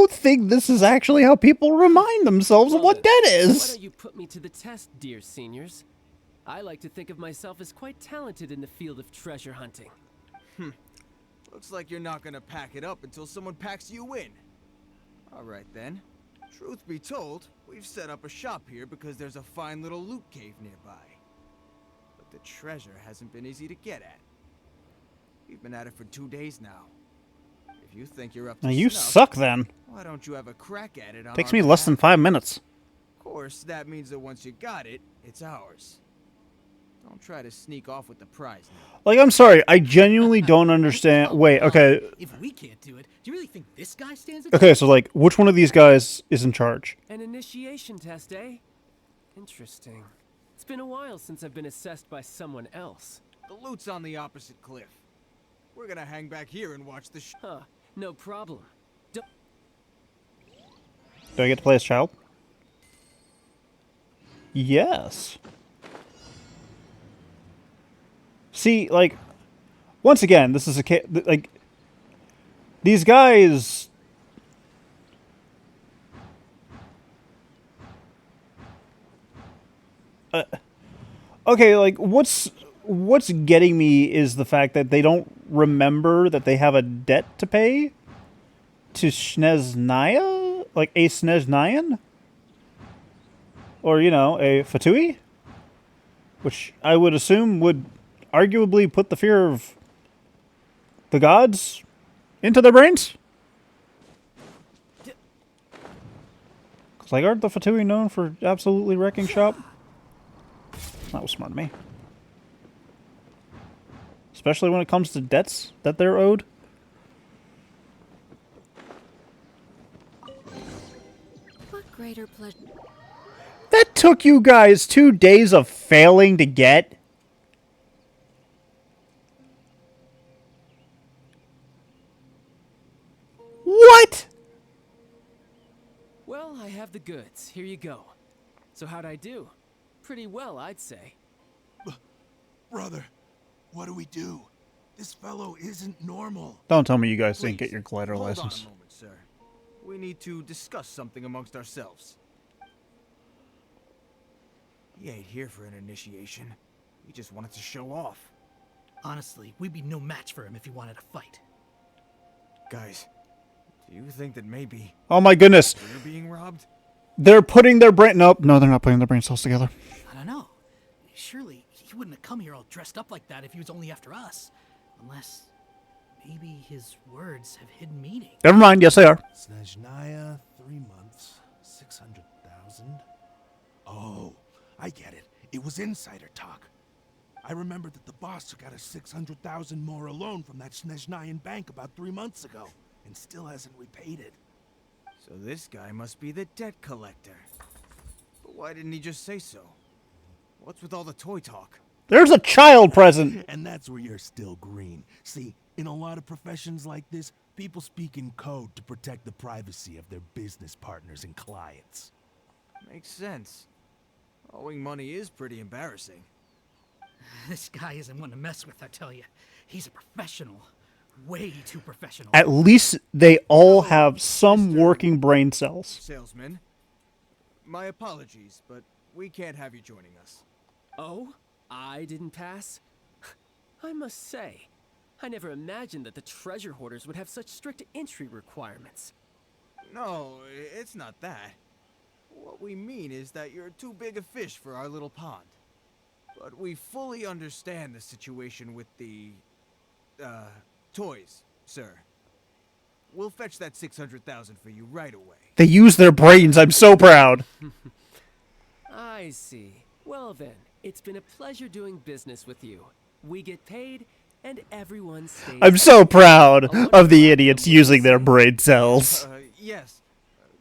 [SPEAKER 1] think this is actually how people remind themselves of
[SPEAKER 6] Well
[SPEAKER 1] what
[SPEAKER 6] then,
[SPEAKER 1] debt
[SPEAKER 6] Why
[SPEAKER 1] is.
[SPEAKER 6] don't you put me to the test, dear seniors? I like to think of myself as quite talented in the field of treasure hunting.
[SPEAKER 2] Looks like you're not gonna pack it up until someone packs you in. Alright then. Truth be told, we've set up a shop here because there's a fine little loot cave nearby. But the treasure hasn't been easy to get at. We've been at it for 2 days now. If you think you're up to
[SPEAKER 1] Now you
[SPEAKER 2] snuff,
[SPEAKER 1] suck then.
[SPEAKER 2] why don't you have a crack at it on
[SPEAKER 1] Takes
[SPEAKER 2] our
[SPEAKER 1] me less than
[SPEAKER 2] behalf?
[SPEAKER 1] 5 minutes.
[SPEAKER 2] Of course, that means that once you got it, it's ours. Don't try to sneak off with the prize now.
[SPEAKER 1] Like, I'm sorry, I genuinely don't understand. Wait, okay.
[SPEAKER 10] If we can't do it, do you really think this guy stands a
[SPEAKER 1] Okay, so like, which one of these guys is in charge?
[SPEAKER 6] An initiation test, eh? Interesting. It's been a while since I've been assessed by someone else.
[SPEAKER 2] The loot's on the opposite cliff. We're gonna hang back here and watch the
[SPEAKER 6] Huh, no problem.
[SPEAKER 1] Do I get to play as child? Yes. See, like, once again, this is like, these guys. Okay, like, what's getting me is the fact that they don't remember that they have a debt to pay to Snezhnaya, like a Snezhnayan, or a Fatui, which I would assume would arguably put the fear of the gods into their brains. Because, like, aren't the Fatui known for absolutely wrecking shop? That was smart of me. Especially when it comes to debts that they're owed.
[SPEAKER 10] What greater pleasure?
[SPEAKER 1] That took you guys 2 days of failing to get? What?
[SPEAKER 6] Well, I have the goods. Here you go. So how'd I do? Pretty well, I'd say.
[SPEAKER 8] Brother, what do we do? This fellow isn't normal.
[SPEAKER 1] Don't tell me you guys didn't
[SPEAKER 2] Please,
[SPEAKER 1] get your glider
[SPEAKER 2] hold
[SPEAKER 1] license.
[SPEAKER 2] on a moment, sir. We need to discuss something amongst ourselves. He ain't here for an initiation. He just wanted to show off.
[SPEAKER 10] Honestly, we'd be no match for him if he wanted to fight.
[SPEAKER 2] Guys, do you think that maybe
[SPEAKER 1] Oh my goodness.
[SPEAKER 2] we're being robbed?
[SPEAKER 1] They're putting their brain... Nope, no, they're not putting their brain cells together.
[SPEAKER 10] I don't know. Surely he wouldn't have come here all dressed up like that if he was only after us. Unless maybe his words have hidden meaning.
[SPEAKER 1] Never mind, yes they are.
[SPEAKER 8] Snezhnaya, 3 months, 600,000. Oh, I get it. It was insider talk. I remember that the boss took out a 600,000 more loan from that Snezhnayan bank about 3 months ago, and still hasn't repaid it.
[SPEAKER 2] So this guy must be the debt collector. But why didn't he just say so? What's with all the toy talk?
[SPEAKER 1] There's a child present.
[SPEAKER 8] And that's where you're still green. See, in a lot of professions like this, people speak in code to protect the privacy of their business partners and clients.
[SPEAKER 2] Makes sense. Owing money is pretty embarrassing.
[SPEAKER 10] This guy isn't one to mess with, I tell you. He's a professional. Way too professional.
[SPEAKER 1] At least they all have some working brain cells.
[SPEAKER 2] Salesman. My apologies, but we can't have you joining us.
[SPEAKER 6] Oh? I didn't pass? I must say, I never imagined that the treasure hoarders would have such strict entry requirements.
[SPEAKER 2] No, it's not that. What we mean is that you're too big a fish for our little pond. But we fully understand the situation with the, toys, sir. We'll fetch that 600,000 for you right away.
[SPEAKER 1] They use their brains. I'm so proud.
[SPEAKER 6] I see. Well then, it's been a pleasure doing business with you. We get paid, and everyone stays.
[SPEAKER 1] I'm so proud of the idiots using their brain cells.
[SPEAKER 2] Yes.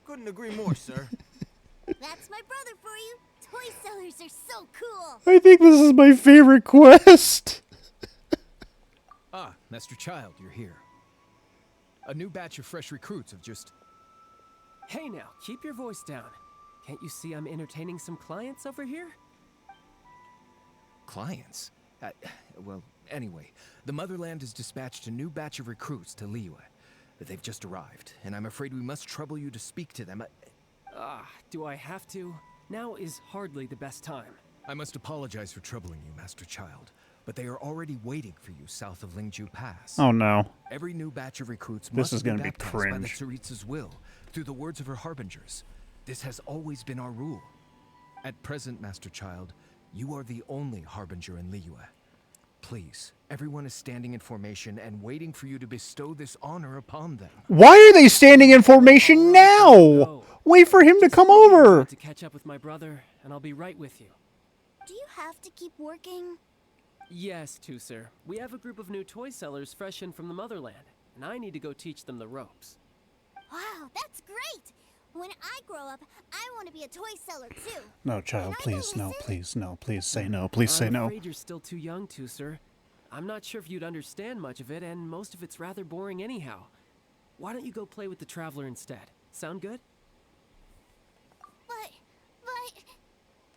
[SPEAKER 2] Couldn't agree more, sir.
[SPEAKER 3] That's my brother for you. Toy sellers are so cool.
[SPEAKER 1] I think this is my favorite quest.
[SPEAKER 11] Ah, Master Child, you're here. A new batch of fresh recruits have just...
[SPEAKER 6] Hey now, keep your voice down. Can't you see I'm entertaining some clients over here?
[SPEAKER 11] Clients? Well, anyway, the Motherland has dispatched a new batch of recruits to Liyue. They've just arrived, and I'm afraid we must trouble you to speak to them.
[SPEAKER 6] Do I have to? Now is hardly the best time.
[SPEAKER 11] I must apologize for troubling you, Master Child, but they are already waiting for you south of Lingju Pass.
[SPEAKER 1] Oh no.
[SPEAKER 11] Every new batch of recruits
[SPEAKER 1] This is
[SPEAKER 11] be
[SPEAKER 1] gonna be
[SPEAKER 11] baptized by the
[SPEAKER 1] cringe.
[SPEAKER 11] Tsaritsa's will, through the words of her harbingers. This has always been our rule. At present, Master Child, you are the only harbinger in Liyue. Please, everyone is standing in formation and waiting for you to bestow this honor upon them.
[SPEAKER 1] Why are they standing in formation now? Wait for him to come over.
[SPEAKER 6] To catch up with my brother, and I'll be right with you.
[SPEAKER 3] Do you have to keep working?
[SPEAKER 6] Yes, too, sir. We have a group of new toy sellers fresh in from the motherland, and I need to go teach them the ropes.
[SPEAKER 3] Wow, that's great! When I grow up, I want to be a toy seller too.
[SPEAKER 1] No, child,
[SPEAKER 3] Can I go
[SPEAKER 1] please, no,
[SPEAKER 3] listen?
[SPEAKER 1] please, no, please say no, please say
[SPEAKER 6] I'm
[SPEAKER 1] no.
[SPEAKER 6] afraid you're still too young to, sir. I'm not sure if you'd understand much of it, and most of it's rather boring anyhow. Why don't you go play with the Traveler instead? Sound good?
[SPEAKER 3] But...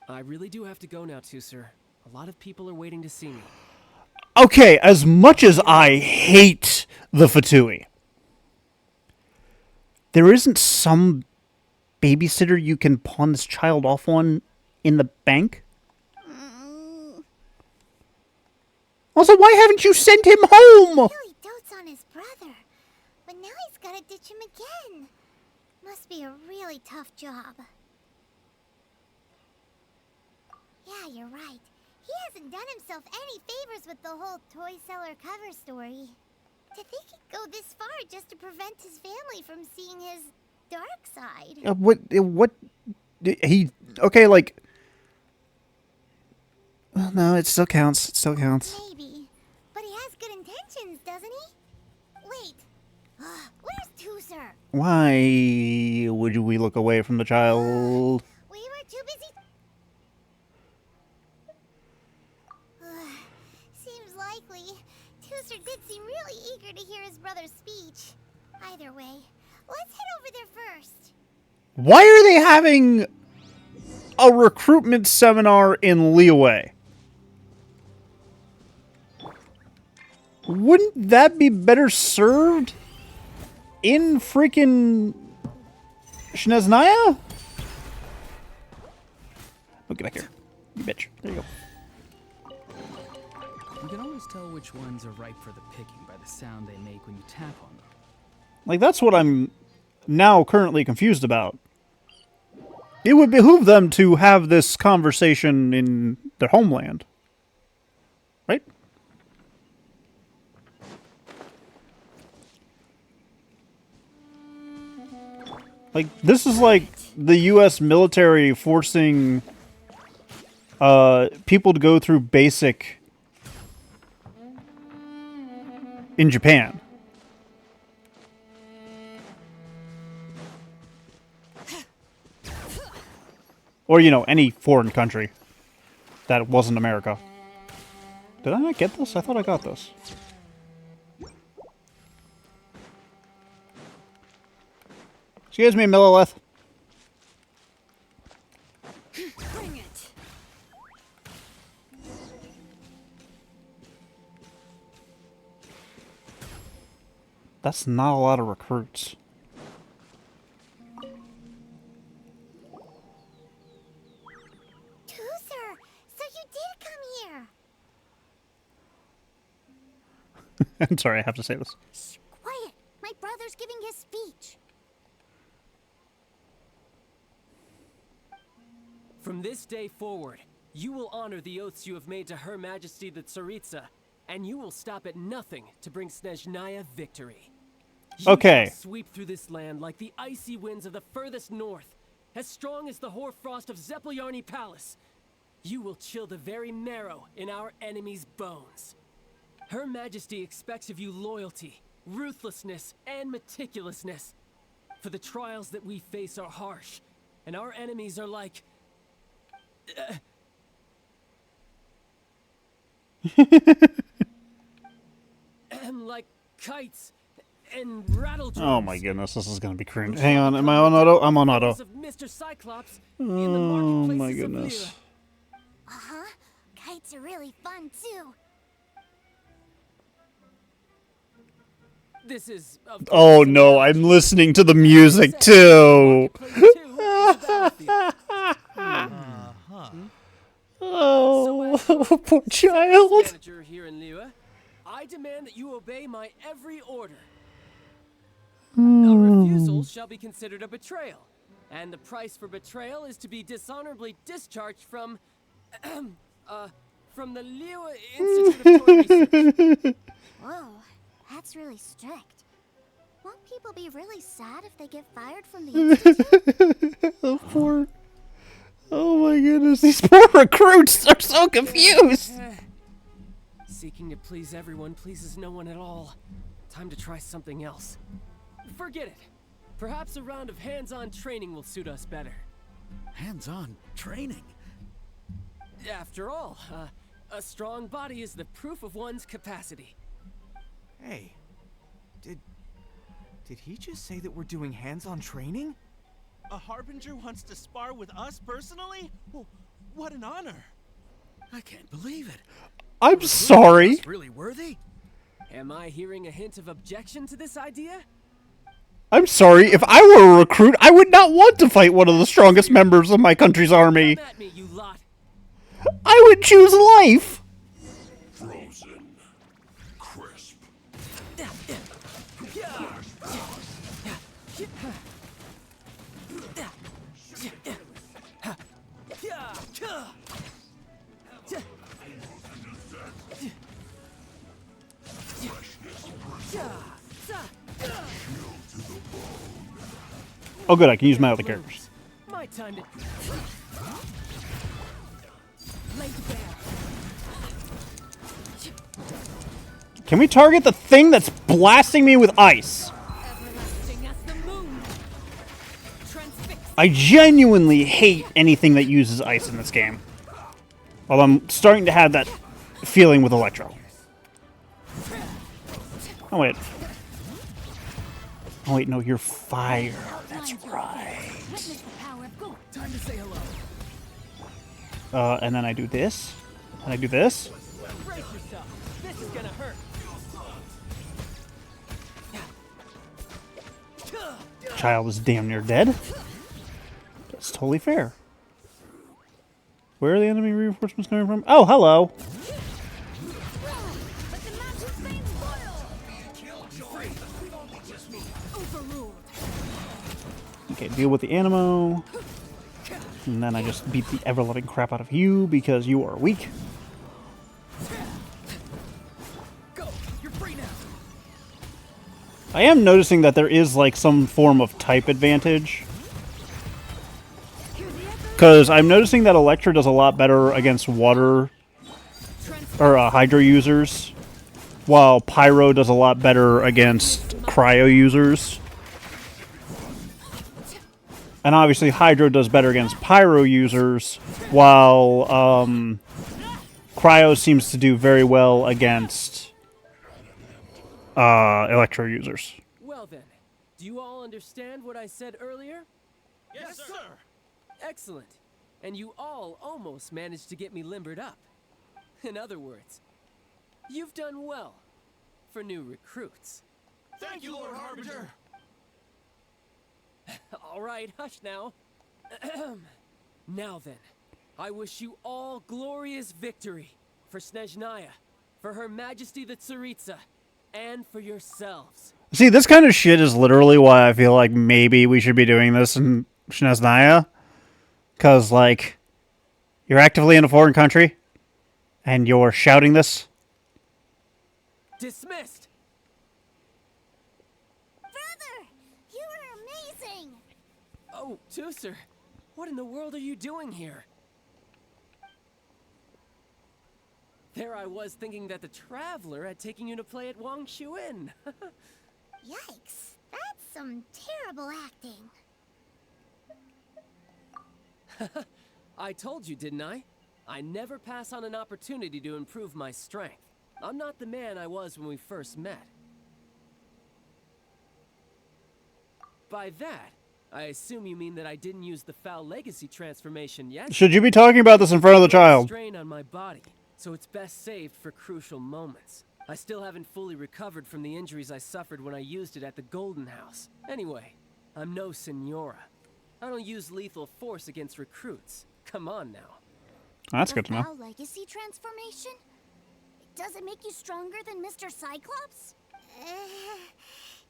[SPEAKER 6] I really do have to go now, too, sir. A lot of people are waiting to see me.
[SPEAKER 1] Okay, as much as I hate the Fatui, there isn't some babysitter you can pawn this child off on in the bank? Also, why haven't you sent him home?
[SPEAKER 3] Really dotes on his brother. But now he's gotta ditch him again. Must be a really tough job. Yeah, you're right. He hasn't done himself any favors with the whole toy seller cover story. To think he'd go this far just to prevent his family from seeing his dark side.
[SPEAKER 1] What, okay, like, well, no, it still counts,
[SPEAKER 3] Maybe. But he has good intentions, doesn't he? Wait. Where's Tooser?
[SPEAKER 1] Why would we look away from the child?
[SPEAKER 3] We were too busy. Seems likely. Tooser did seem really eager to hear his brother's speech. Either way, let's head over there first.
[SPEAKER 1] Why are they having a recruitment seminar in Liyue? Wouldn't that be better served in freaking Shneznaya? Oh, get back here, you bitch. There you go.
[SPEAKER 12] You can always tell which ones are ripe for the picking by the sound they make when you tap on them.
[SPEAKER 1] Like, that's what I'm now currently confused about. It would behoove them to have this conversation in their homeland. Right? Like, this is like the U.S. military forcing people to go through basic in Japan. Or, you know, any foreign country that wasn't America. Did I not get this? I thought I got this. Excuse me, Millilith.
[SPEAKER 3] Bring it.
[SPEAKER 1] That's not a lot of recruits.
[SPEAKER 3] Tooser, so you did come here.
[SPEAKER 1] I'm sorry, I have to say this.
[SPEAKER 3] Shh, quiet. My brother's giving his speech.
[SPEAKER 6] From this day forward, you will honor the oaths you have made to Her Majesty the Tsaritsa, and you will stop at nothing to bring Snezhnaya victory. You
[SPEAKER 1] Okay.
[SPEAKER 6] shall sweep through this land like the icy winds of the furthest north, as strong as the hoarfrost of Zepelyarny Palace. You will chill the very marrow in our enemies' bones. Her Majesty expects of you loyalty, ruthlessness, and meticulousness. For the trials that we face are harsh, and our enemies are like... like kites and rattle drums.
[SPEAKER 1] Oh my goodness, this is gonna be cringe. Hang on, am I on auto? I'm on auto.
[SPEAKER 6] Of Mr. Cyclops
[SPEAKER 1] Oh
[SPEAKER 6] in the
[SPEAKER 1] my
[SPEAKER 6] marketplaces of
[SPEAKER 1] goodness.
[SPEAKER 6] Lyra.
[SPEAKER 3] Uh-huh. Kites are really fun, too.
[SPEAKER 6] This is, of
[SPEAKER 1] Oh
[SPEAKER 6] course,
[SPEAKER 1] no,
[SPEAKER 6] an
[SPEAKER 1] I'm listening to the music too. Oh, poor child.
[SPEAKER 6] Manager here in Lyra, I demand that you obey my every order. A refusal shall be considered a betrayal, and the price for betrayal is to be dishonorably discharged from the Lyra Institute of Toy Research.
[SPEAKER 3] Whoa, that's really strict. Won't people be really sad if they get fired from the institute?
[SPEAKER 1] Oh, poor. Oh my goodness, these poor recruits are so confused.
[SPEAKER 6] Seeking to please everyone pleases no one at all. Time to try something else. Forget it. Perhaps a round of hands-on training will suit us better.
[SPEAKER 10] Hands-on training?
[SPEAKER 6] After all, a strong body is the proof of one's capacity.
[SPEAKER 2] Hey, did he just say that we're doing hands-on training?
[SPEAKER 9] A Harbinger wants to spar with us personally? Well, what an honor.
[SPEAKER 10] I can't believe it.
[SPEAKER 1] I'm sorry.
[SPEAKER 10] That's really worthy?
[SPEAKER 6] Am I hearing a hint of objection to this idea?
[SPEAKER 1] I'm sorry. If I were a recruit, I would not want to fight one of the strongest members of my country's army.
[SPEAKER 6] Come at me, you lot.
[SPEAKER 1] I would choose life.
[SPEAKER 7] Frozen. Crisp.
[SPEAKER 1] Oh good, I can use my other characters.
[SPEAKER 6] My time to lay to bear.
[SPEAKER 1] Can we target the thing that's blasting me with ice?
[SPEAKER 6] Everlasting as the moon. Transfix.
[SPEAKER 1] I genuinely hate anything that uses ice in this game. Well, I'm starting to have that feeling with Electro. Oh wait. Oh wait, no, you're fire. That's right.
[SPEAKER 3] Witness the power of God.
[SPEAKER 6] Time to say hello.
[SPEAKER 1] And then I do this. And I do this.
[SPEAKER 6] Brace yourself. This is gonna hurt.
[SPEAKER 1] Child is damn near dead. That's totally fair. Where are the enemy reinforcements coming from? Oh, hello.
[SPEAKER 3] Let the magic flames boil. Overruled.
[SPEAKER 1] Okay, deal with the Animo. And then I just beat the ever-loving crap out of you because you are weak.
[SPEAKER 6] Go. You're free now.
[SPEAKER 1] I am noticing that there is like some form of type advantage. Because I'm noticing that Electra does a lot better against water or Hydro users, while Pyro does a lot better against Cryo users. And obviously Hydro does better against Pyro users, while Cryo seems to do very well against Electro users.
[SPEAKER 6] Well then, do you all understand what I said earlier?
[SPEAKER 9] Yes, sir.
[SPEAKER 6] Excellent. And you all almost managed to get me limbered up. In other words, you've done well for new recruits. Thank you, Lord Harbinger. All right, hush now. Now then, I wish you all glorious victory for Snezhnaya, for Her Majesty the Tsaritsa, and for yourselves.
[SPEAKER 1] See, this kind of shit is literally why I feel like maybe we should be doing this in Snezhnaya. Because, like, you're actively in a foreign country, and you're shouting this.
[SPEAKER 6] Dismissed!
[SPEAKER 3] Brother, you are amazing!
[SPEAKER 6] Oh, Tusser, what in the world are you doing here? There I was thinking that the Traveler had taken you to play at Wang Shuin.
[SPEAKER 3] Yikes, that's some terrible acting.
[SPEAKER 6] I told you, didn't I? I never pass on an opportunity to improve my strength. I'm not the man I was when we first met. By that, I assume you mean that I didn't use the Foul Legacy transformation yet?
[SPEAKER 1] Should you be talking about this in front of the child?
[SPEAKER 6] Strain on my body, so it's best saved for crucial moments. I still haven't fully recovered from the injuries I suffered when I used it at the Golden House. Anyway, I'm no Senora. I don't use lethal force against recruits. Come on now.
[SPEAKER 1] That's good to know.
[SPEAKER 3] Foul Legacy transformation? Does it make you stronger than Mr. Cyclops?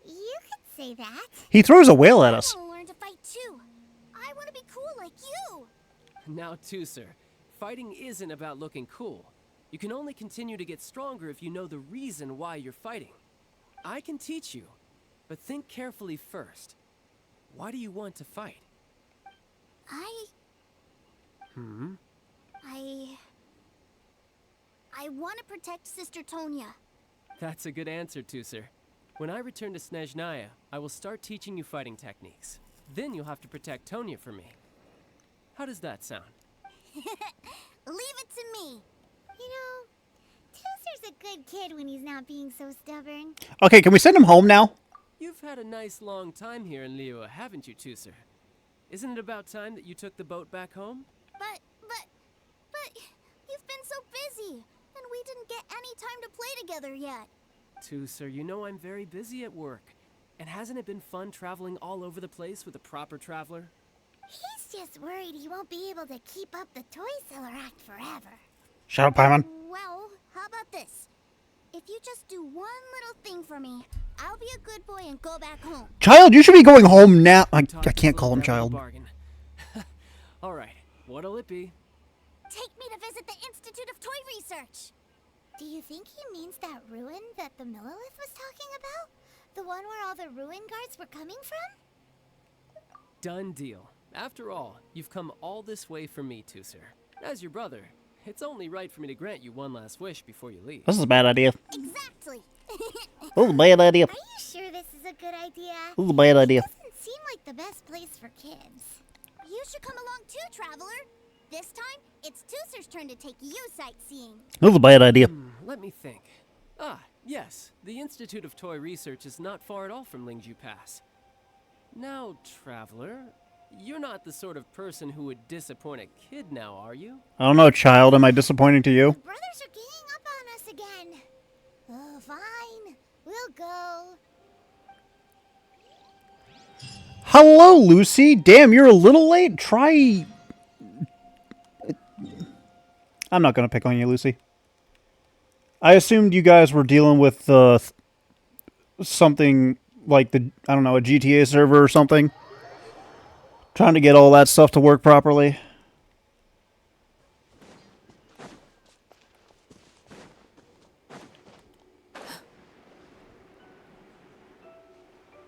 [SPEAKER 3] You could say that.
[SPEAKER 1] He throws a whale at us.
[SPEAKER 3] I want to learn to fight too. I want to be cool like you.
[SPEAKER 6] Now, Tusser, fighting isn't about looking cool. You can only continue to get stronger if you know the reason why you're fighting. I can teach you, but think carefully first. Why do you want to fight?
[SPEAKER 3] I want to protect Sister Tonya.
[SPEAKER 6] That's a good answer, Tusser. When I return to Snezhnaya, I will start teaching you fighting techniques. Then you'll have to protect Tonya for me. How does that sound?
[SPEAKER 3] Leave it to me. You know, Tusser's a good kid when he's not being so stubborn.
[SPEAKER 1] Okay, can we send him home now?
[SPEAKER 6] You've had a nice long time here in Liyue, haven't you, Tusser? Isn't it about time that you took the boat back home?
[SPEAKER 3] But you've been so busy, and we didn't get any time to play together yet.
[SPEAKER 6] Tusser, you know I'm very busy at work. And hasn't it been fun traveling all over the place with a proper traveler?
[SPEAKER 3] He's just worried he won't be able to keep up the toy seller act forever.
[SPEAKER 1] Shut up, Paimon.
[SPEAKER 3] Well, how about this? If you just do one little thing for me, I'll be a good boy and go back home.
[SPEAKER 1] Child, you should be going home now. I can't call him child.
[SPEAKER 6] All right, what'll it be?
[SPEAKER 3] Take me to visit the Institute of Toy Research. Do you think he means that ruin that the Millilith was talking about? The one where all the ruin guards were coming from?
[SPEAKER 6] Done deal. After all, you've come all this way for me, Tusser. As your brother, it's only right for me to grant you one last wish before you leave.
[SPEAKER 1] This is a bad idea.
[SPEAKER 3] Exactly.
[SPEAKER 1] This is a bad idea.
[SPEAKER 3] Are you sure this is a good idea?
[SPEAKER 1] This is a bad idea.
[SPEAKER 3] It doesn't seem like the best place for kids. You should come along too, Traveler. This time, it's Tusser's turn to take you sightseeing.
[SPEAKER 1] This is a bad idea.
[SPEAKER 6] Let me think. Ah, yes. The Institute of Toy Research is not far at all from Lingju Pass. Now, Traveler, you're not the sort of person who would disappoint a kid now, are you?
[SPEAKER 1] I don't know, child. Am I disappointing to you?
[SPEAKER 3] Brothers are ganging up on us again. Oh, fine. We'll go.
[SPEAKER 1] Hello, Lucy. Damn, you're a little late. Try... I'm not going to pick on you, Lucy. I assumed you guys were dealing with something like the, I don't know, a GTA server or something. Trying to get all that stuff to work properly.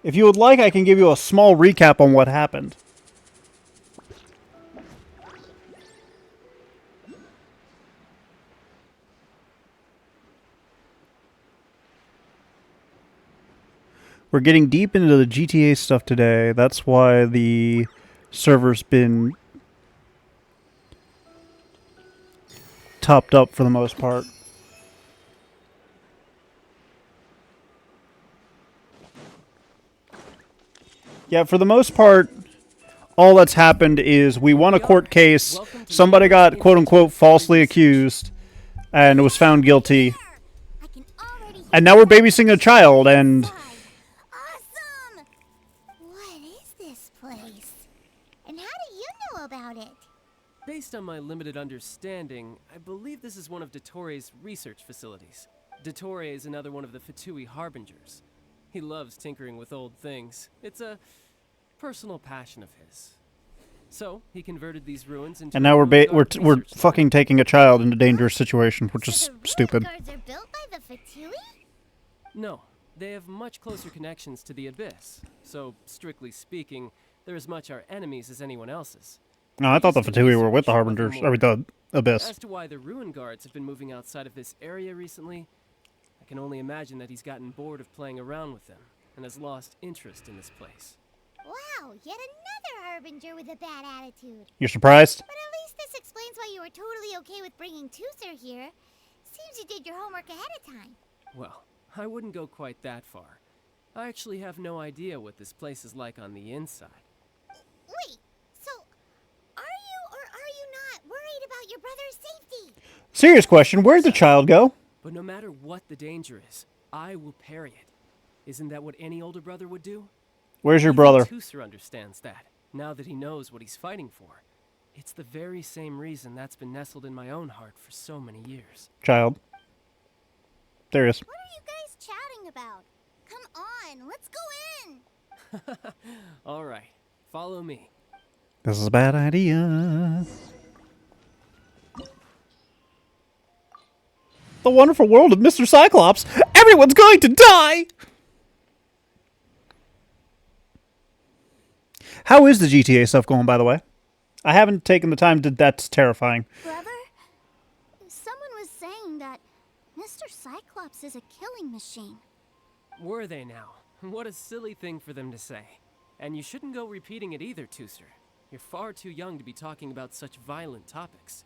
[SPEAKER 1] If you would like, I can give you a small recap on what happened. We're getting deep into the GTA stuff today. That's why the server's been topped up for the most part. Yeah, for the most part, all that's happened is we won a court case, somebody got quote-unquote falsely accused, and was found guilty. And now we're babysitting a child, and
[SPEAKER 6] Based on my limited understanding, I believe this is one of Dottore research facilities. Dottore is another one of the Fatui Harbingers. He loves tinkering with old things. It's a personal passion of his. So, he converted these ruins into
[SPEAKER 1] And now we're
[SPEAKER 6] research
[SPEAKER 1] fucking taking a child into dangerous situation, which is
[SPEAKER 3] So the
[SPEAKER 1] stupid.
[SPEAKER 3] ruin guards are built by the Fatui?
[SPEAKER 6] No, they have much closer connections to the Abyss. So, strictly speaking, they're as much our enemies as anyone else's.
[SPEAKER 1] No, I thought the
[SPEAKER 6] Just do
[SPEAKER 1] Fatui were with the
[SPEAKER 6] research, nothing
[SPEAKER 1] Harbingers,
[SPEAKER 6] more.
[SPEAKER 1] or the Abyss.
[SPEAKER 6] As to why the ruin guards have been moving outside of this area recently, I can only imagine that he's gotten bored of playing around with them and has lost interest in this place.
[SPEAKER 3] Wow, yet another Harbinger with a bad attitude.
[SPEAKER 1] You're surprised?
[SPEAKER 3] But at least this explains why you were totally okay with bringing Tooser here. Seems you did your homework ahead of time.
[SPEAKER 6] Well, I wouldn't go quite that far. I actually have no idea what this place is like on the inside.
[SPEAKER 3] Wait, so are you or are you not worried about your brother's safety?
[SPEAKER 1] Serious question, where'd the child go?
[SPEAKER 6] But no matter what the danger is, I will parry it. Isn't that what any older brother would do?
[SPEAKER 1] Where's your
[SPEAKER 6] Even
[SPEAKER 1] brother?
[SPEAKER 6] Tooser understands that, now that he knows what he's fighting for. It's the very same reason that's been nestled in my own heart for so many years.
[SPEAKER 1] Child. There he is.
[SPEAKER 3] What are you guys chatting about? Come on, let's go in.
[SPEAKER 6] All right, follow me.
[SPEAKER 1] This is a bad idea. The wonderful world of Mr. Cyclops. Everyone's going to die! How is the GTA stuff going, by the way? I haven't taken the time to... That's terrifying.
[SPEAKER 3] Brother, someone was saying that Mr. Cyclops is a killing machine.
[SPEAKER 6] Were they now? What a silly thing for them to say. And you shouldn't go repeating it either, Tooser. You're far too young to be talking about such violent topics.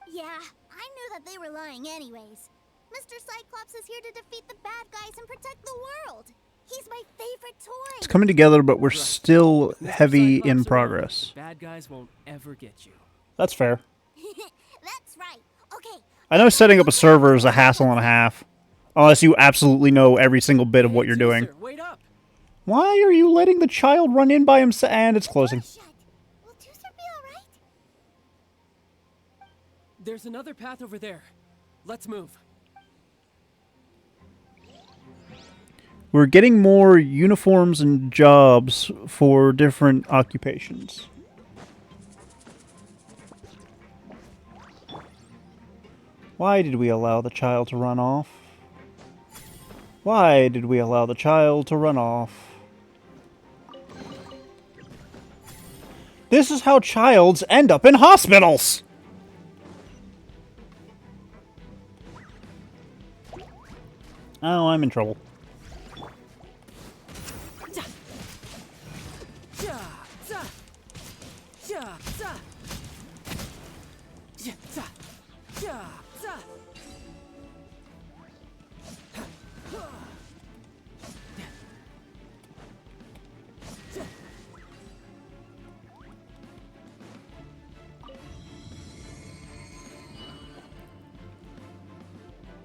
[SPEAKER 3] Yeah, I knew that they were lying anyways. Mr. Cyclops is here to defeat the bad guys and protect the world. He's my favorite toy.
[SPEAKER 1] It's coming together, but we're
[SPEAKER 6] Right.
[SPEAKER 1] still
[SPEAKER 6] If Mr.
[SPEAKER 1] heavy
[SPEAKER 6] Cyclops
[SPEAKER 1] in
[SPEAKER 6] around,
[SPEAKER 1] progress.
[SPEAKER 6] Bad guys won't ever get you.
[SPEAKER 1] That's fair.
[SPEAKER 3] That's right. Okay.
[SPEAKER 1] I know setting up a server is a hassle and a half. Unless you absolutely know every single bit of what
[SPEAKER 6] Hey,
[SPEAKER 1] you're doing.
[SPEAKER 6] Tooser, wait up!
[SPEAKER 1] Why are you letting the child run in by himself? And it's closing.
[SPEAKER 3] Shut. Will Tooser be alright?
[SPEAKER 6] There's another path over there. Let's move.
[SPEAKER 1] We're getting more uniforms and jobs for different occupations. Why did we allow the child to run off? Why did we allow the child to run off? This is how childs end up in hospitals! Oh, I'm in trouble.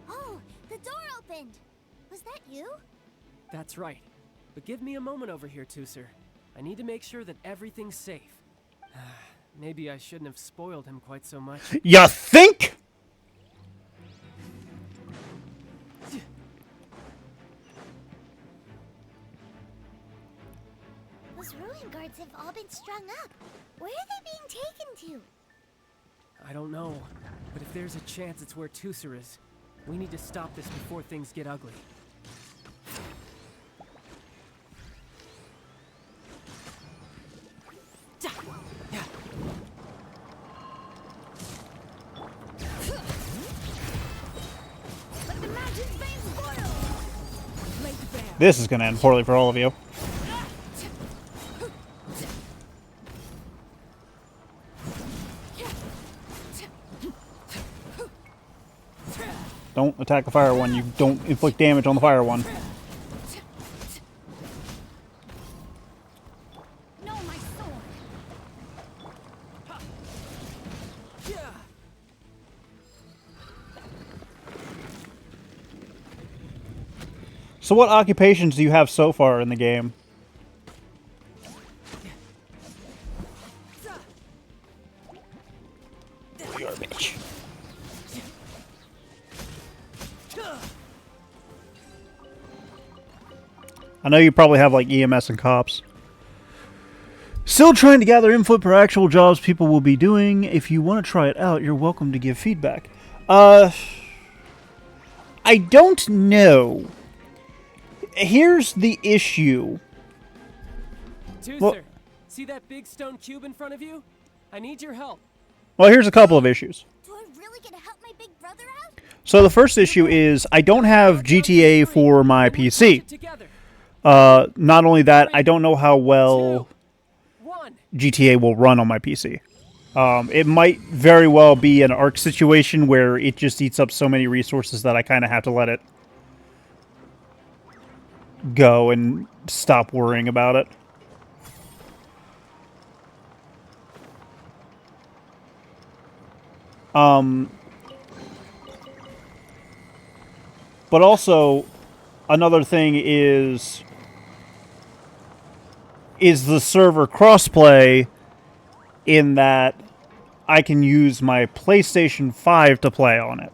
[SPEAKER 3] Oh, the door opened. Was that you?
[SPEAKER 6] That's right. But give me a moment over here, Tooser. I need to make sure that everything's safe. Maybe I shouldn't have spoiled him quite so much.
[SPEAKER 1] You think?
[SPEAKER 3] Those ruin guards have all been strung up. Where are they being taken to?
[SPEAKER 6] I don't know, but if there's a chance it's where Tooser is, we need to stop this before things get ugly.
[SPEAKER 1] This is going to end poorly for all of you. Don't attack the fire one. You don't inflict damage on the fire one.
[SPEAKER 3] No, my sword.
[SPEAKER 1] So what occupations do you have so far in the game? I know you probably have like EMS and cops. Still trying to gather info for actual jobs people will be doing. If you want to try it out, you're welcome to give feedback. I don't know. Here's the issue.
[SPEAKER 6] Tooser,
[SPEAKER 1] Well-
[SPEAKER 6] see that big stone cube in front of you? I need your help.
[SPEAKER 1] Well, here's a couple of issues.
[SPEAKER 3] Do I really get to help my big brother out?
[SPEAKER 1] So the first issue is I don't have GTA for my PC.
[SPEAKER 6] Together.
[SPEAKER 1] Not only that, I don't know how well
[SPEAKER 6] 1.
[SPEAKER 1] GTA will run on my PC. It might very well be an ARC situation where it just eats up so many resources that I kind of have to let it go and stop worrying about it. But also, another thing is the server crossplay, in that I can use my PlayStation 5 to play on it.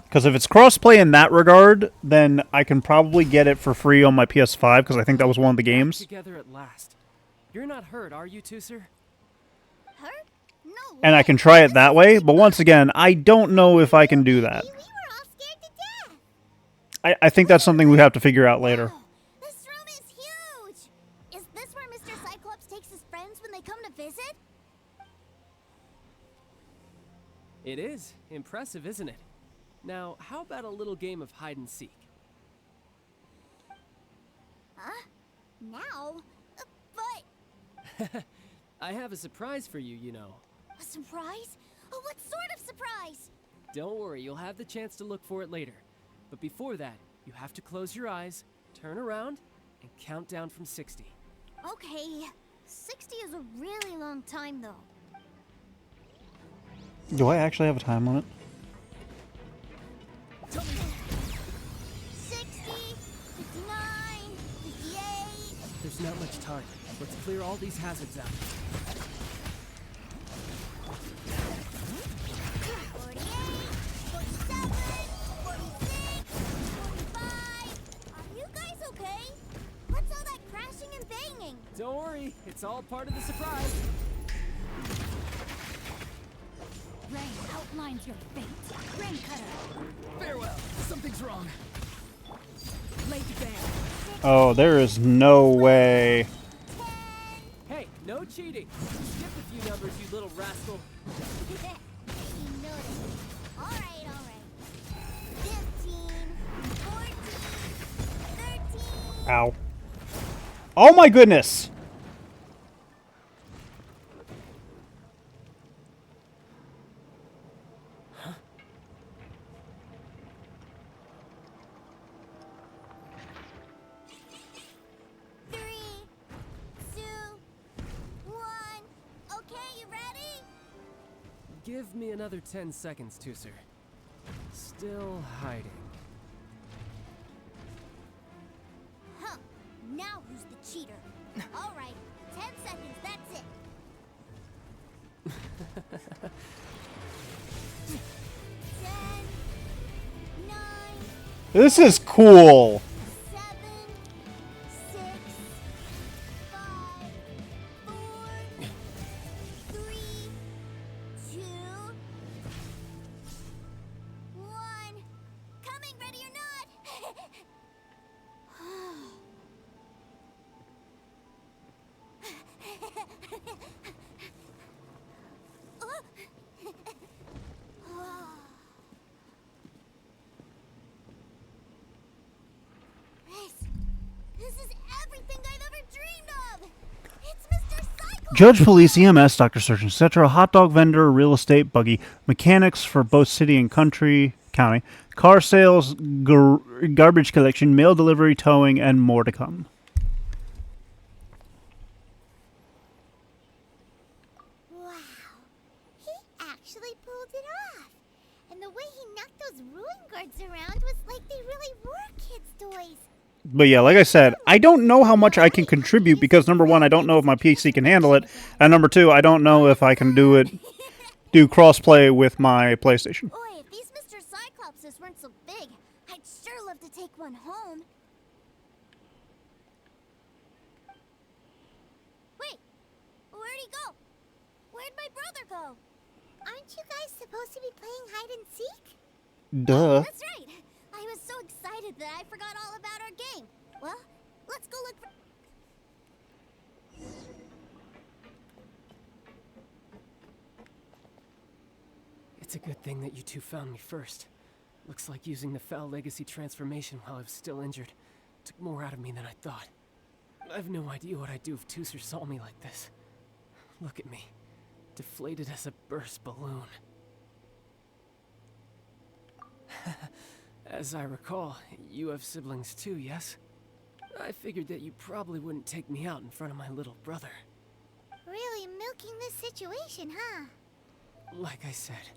[SPEAKER 1] Because if it's crossplay in that regard, then I can probably get it for free on my PS5, because I think that was one of the games.
[SPEAKER 6] Together at last. You're not hurt, are you, Tooser?
[SPEAKER 3] Hurt? No.
[SPEAKER 1] And I can try it that way, but once again, I don't know if I can do that.
[SPEAKER 3] We were all scared to death.
[SPEAKER 1] I think that's something we have to figure out later.
[SPEAKER 3] Wow, this room is huge. Is this where Mr. Cyclops takes his friends when they come to visit?
[SPEAKER 6] It is. Impressive, isn't it? Now, how about a little game of hide and seek?
[SPEAKER 3] Huh? Now? But
[SPEAKER 6] I have a surprise for you, you know.
[SPEAKER 3] a surprise? Oh, what sort of surprise?
[SPEAKER 6] Don't worry, you'll have the chance to look for it later. But before that, you have to close your eyes, turn around, and count down from 60.
[SPEAKER 3] Okay. 60 is a really long time, though.
[SPEAKER 1] Do I actually have a time limit?
[SPEAKER 3] 60, 59, 58.
[SPEAKER 6] There's not much time. Let's clear all these hazards out.
[SPEAKER 3] 48, 47, 46, 45. Are you guys okay? What's all that crashing and banging?
[SPEAKER 6] Don't worry, it's all part of the surprise.
[SPEAKER 5] Rain outlines your fate. Rain cutter.
[SPEAKER 12] Farewell. Something's wrong.
[SPEAKER 5] Lay to bear.
[SPEAKER 1] Oh, there is no way.
[SPEAKER 6] Hey, no cheating. You skipped a few numbers, you little rascal.
[SPEAKER 3] You noticed. All right. 15, 14, 13.
[SPEAKER 1] Ow. Oh my goodness!
[SPEAKER 6] Give me another 10 seconds, Tooser. Still hiding.
[SPEAKER 3] Huh. Now who's the cheater? All right. 10 seconds, that's it. 10, 9,
[SPEAKER 1] This is cool.
[SPEAKER 3] 7, 6, 5, 4, 3, 2, 1. Coming, ready or not. This is everything I've ever dreamed of. It's Mr. Cyclops.
[SPEAKER 1] Judge, police, EMS, doctor, surgeon, etc., hot dog vendor, real estate, buggy, mechanics for both city and county, car sales, garbage collection, mail delivery, towing, and more to come.
[SPEAKER 3] Wow. He actually pulled it off. And the way he knocked those ruin guards around was like they really were kids' toys.
[SPEAKER 1] But yeah, like I said, I don't know how much I can contribute because number one, I don't know if my PC can handle it, and number two, I don't know if I can do crossplay with my PlayStation.
[SPEAKER 3] Boy, if these Mr. Cyclopses weren't so big, I'd sure love to take one home. Wait, where'd he go? Where'd my brother go? Aren't you guys supposed to be playing hide and seek?
[SPEAKER 1] Duh.
[SPEAKER 3] That's right. I was so excited that I forgot all about our game. Well, let's go look for...
[SPEAKER 6] It's a good thing that you two found me first. Looks like using the Foul Legacy transformation while I was still injured took more out of me than I thought. I have no idea what I'd do if Tooser saw me like this. Look at me, deflated as a burst balloon. As I recall, you have siblings too, yes? I figured that you probably wouldn't take me out in front of my little brother.
[SPEAKER 3] Really milking this situation, huh?
[SPEAKER 6] Like I said,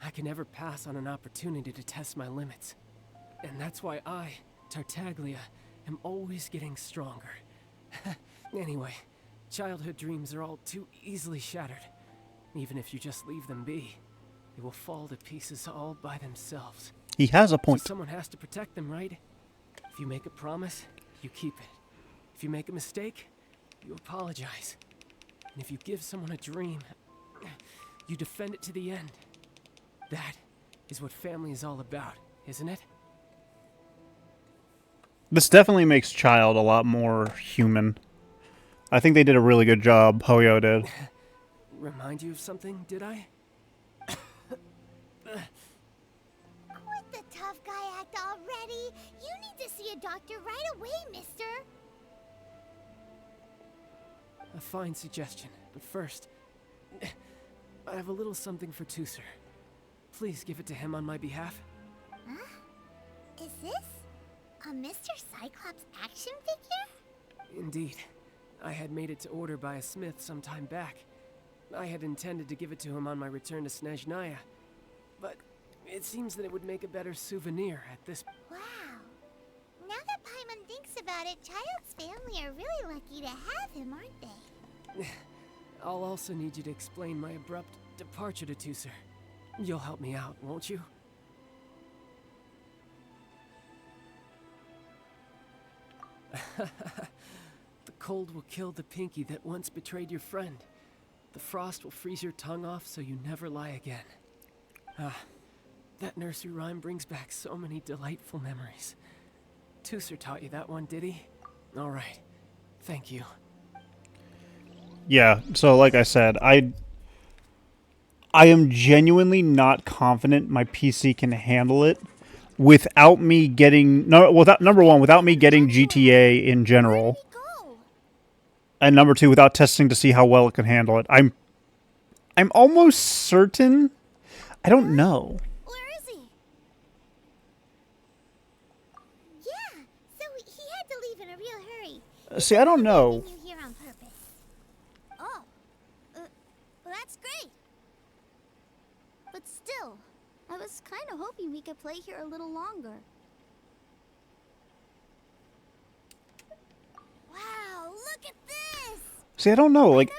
[SPEAKER 6] I can never pass on an opportunity to test my limits. And that's why I, Tartaglia, am always getting stronger. Anyway, childhood dreams are all too easily shattered. Even if you just leave them be, they will fall to pieces all by themselves.
[SPEAKER 1] He has a point.
[SPEAKER 6] So someone has to protect them, right? If you make a promise, you keep it. If you make a mistake, you apologize. And if you give someone a dream, you defend it to the end. That is what family is all about, isn't it?
[SPEAKER 1] This definitely makes Child a lot more human. I think they did a really good job, Hoyo did.
[SPEAKER 6] Remind you of something, did I?
[SPEAKER 3] Quit the tough guy act already. You need to see a doctor right away, mister.
[SPEAKER 6] A fine suggestion, but first, I have a little something for Tooser. Please give it to him on my behalf.
[SPEAKER 3] Huh? Is this a Mr. Cyclops action figure?
[SPEAKER 6] Indeed. I had made it to order by a smith some time back. I had intended to give it to him on my return to Snezhnaya, but it seems that it would make a better souvenir at this...
[SPEAKER 3] Wow. Now that Paimon thinks about it, Child's family are really lucky to have him, aren't they?
[SPEAKER 6] I'll also need you to explain my abrupt departure to Tooser. You'll help me out, won't you? The cold will kill the pinky that once betrayed your friend. The frost will freeze your tongue off so you never lie again. Ah, that nursery rhyme brings back so many delightful memories. Tooser taught you that one, did he? All right. Thank you.
[SPEAKER 1] Yeah, so like I said, I am genuinely not confident my PC can handle it without me getting without me getting GTA in general. And number two, without testing to see how well it can handle it. I'm almost certain. I don't know.
[SPEAKER 3] Where is he? Yeah, so he had to leave in a real hurry.
[SPEAKER 1] See, I don't know.
[SPEAKER 3] You here on purpose. Oh, that's great. But still, I was kind of hoping we could play here a little longer. Wow, look at this!
[SPEAKER 1] See, I don't know. Like,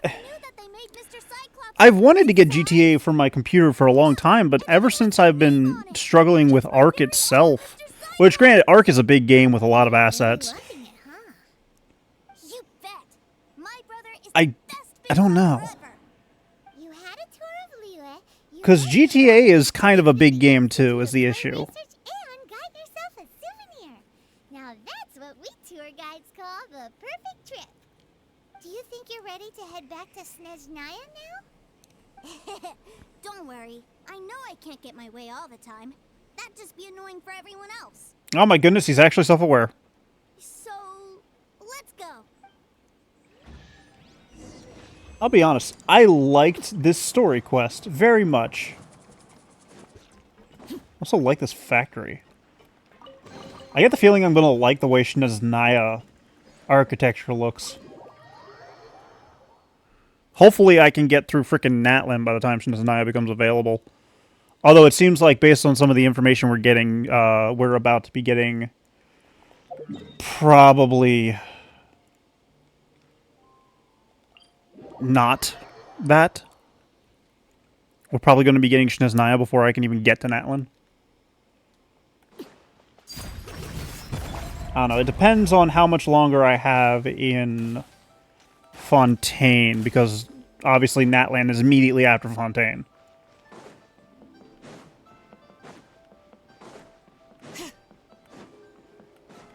[SPEAKER 1] I've wanted to get GTA for my computer for a long time, but ever since I've been struggling with Ark itself, which granted, Ark is a big game with a lot of assets. I don't know. Because GTA is kind of a big game too, is the issue.
[SPEAKER 3] Now that's what we tour guides call the perfect trip. Do you think you're ready to head back to Snezhnaya now? Don't worry. I know I can't get my way all the time. That'd just be annoying for everyone else.
[SPEAKER 1] Oh my goodness, he's actually self-aware.
[SPEAKER 3] So, let's go.
[SPEAKER 1] I'll be honest, I liked this story quest very much. I also like this factory. I get the feeling I'm going to like the way Snezhnaya architecture looks. Hopefully I can get through frickin' Natlan by the time Snezhnaya becomes available. Although it seems like, based on some of the information we're getting, we're about to be getting Probably not that. We're probably going to be getting Snezhnaya before I can even get to Natlin. I don't know. It depends on how much longer I have in Fontaine, because obviously Natlan is immediately after Fontaine.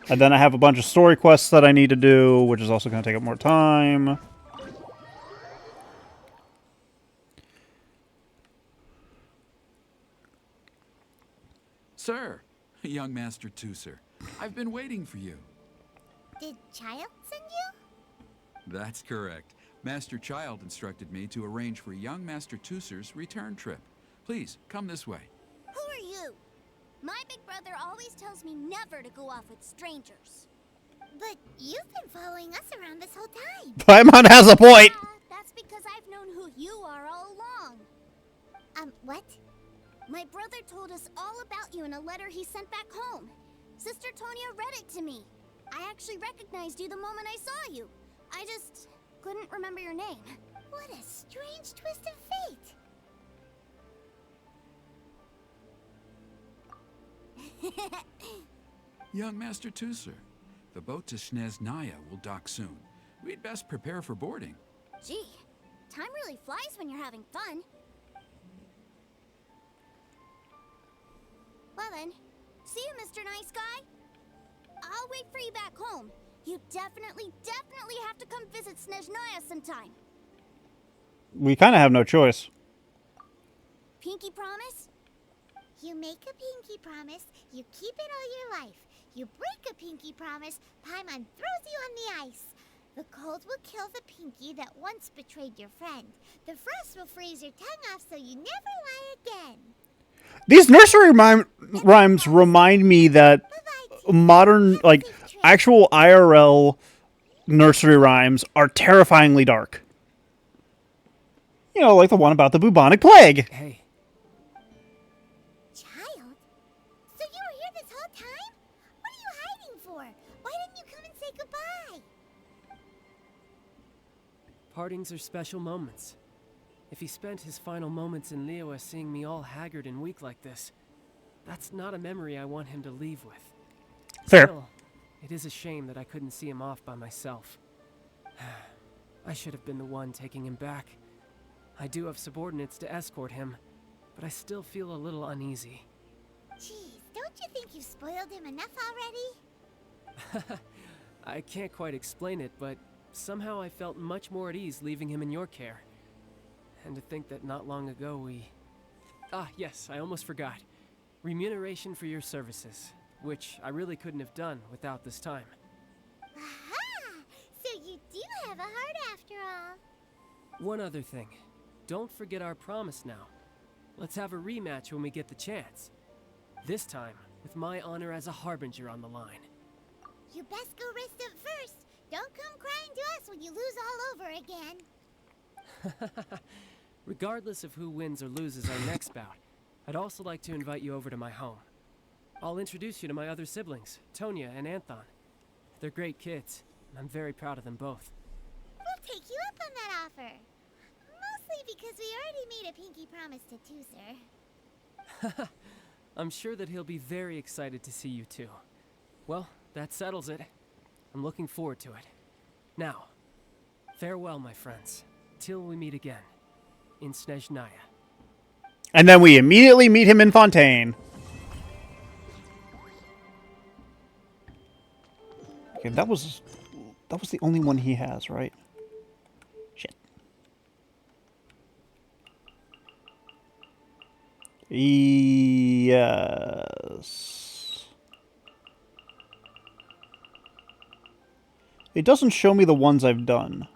[SPEAKER 1] And then I have a bunch of story quests that I need to do, which is also going to take up more time.
[SPEAKER 13] Sir, young Master Tooser, I've been waiting for you.
[SPEAKER 3] Did Child send you?
[SPEAKER 13] That's correct. Master Child instructed me to arrange for young Master Tooser's return trip. Please, come this way.
[SPEAKER 3] Who are you? My big brother always tells me never to go off with strangers. But you've been following us around this whole time.
[SPEAKER 1] Paimon has a point.
[SPEAKER 3] That's because I've known who you are all along. What? My brother told us all about you in a letter he sent back home. Sister Tonya read it to me. I actually recognized you the moment I saw you. I just couldn't remember your name. What a strange twist of fate.
[SPEAKER 13] Young Master Tooser, the boat to Snezhnaya will dock soon. We'd best prepare for boarding.
[SPEAKER 3] Gee, time really flies when you're having fun. Well then, see you, Mr. Nice Guy. I'll wait for you back home. You definitely have to come visit Snezhnaya sometime.
[SPEAKER 1] We kind of have no choice.
[SPEAKER 3] Pinky promise? You make a pinky promise, you keep it all your life. You break a pinky promise, Paimon throws you on the ice. The cold will kill the pinky that once betrayed your friend. The frost will freeze your tongue off so you never lie again.
[SPEAKER 1] These nursery rhymes remind me that modern, like, actual IRL nursery rhymes are terrifyingly dark. You know, like the one about the bubonic plague.
[SPEAKER 6] Hey.
[SPEAKER 3] Child? So you were here this whole time? What are you hiding for? Why didn't you come and say goodbye?
[SPEAKER 6] Partings are special moments. If he spent his final moments in Liyue seeing me all haggard and weak like this, that's not a memory I want him to leave with.
[SPEAKER 1] Fair.
[SPEAKER 6] Still, it is a shame that I couldn't see him off by myself. I should have been the one taking him back. I do have subordinates to escort him, but I still feel a little uneasy.
[SPEAKER 3] Jeez, don't you think you've spoiled him enough already?
[SPEAKER 6] I can't quite explain it, but somehow I felt much more at ease leaving him in your care. And to think that not long ago we... Ah, yes, I almost forgot. Remuneration for your services, which I really couldn't have done without this time.
[SPEAKER 3] Aha! So you do have a heart after all.
[SPEAKER 6] One other thing. Don't forget our promise now. Let's have a rematch when we get the chance. This time, with my honor as a Harbinger on the line.
[SPEAKER 3] You best go rest up first. Don't come crying to us when you lose all over again.
[SPEAKER 6] Regardless of who wins or loses our next bout, I'd also like to invite you over to my home. I'll introduce you to my other siblings, Tonya and Anthon. They're great kids, and I'm very proud of them both.
[SPEAKER 3] We'll take you up on that offer. Mostly because we already made a pinky promise to Tooser.
[SPEAKER 6] I'm sure that he'll be very excited to see you too. Well, that settles it. I'm looking forward to it. Now, farewell, my friends, till we meet again in Snezhnaya.
[SPEAKER 1] And then we immediately meet him in Fontaine. Okay, that was the only one he has, right? Shit. Yes. It doesn't show me the ones I've done.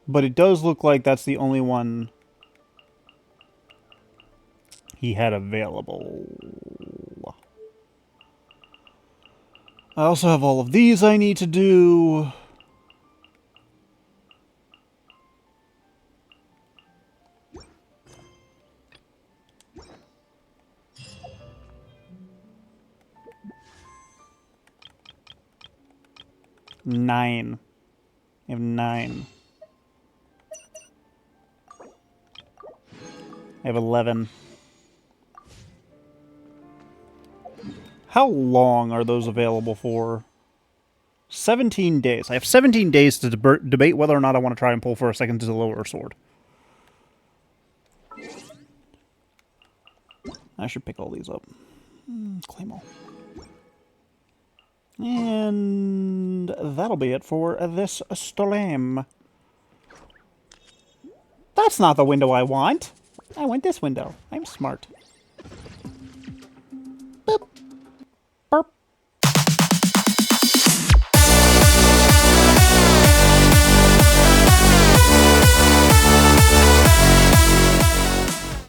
[SPEAKER 1] But it does look like that's the only one he had available. I also have all of these I need to do. 9. I have 9. I have 11. How long are those available for? 17 days. I have 17 days to debate whether or not I want to try and pull for a second to the lower sword. I should pick all these up. Claim all. And that'll be it for this Stolem. That's not the window I want. I want this window. I'm smart.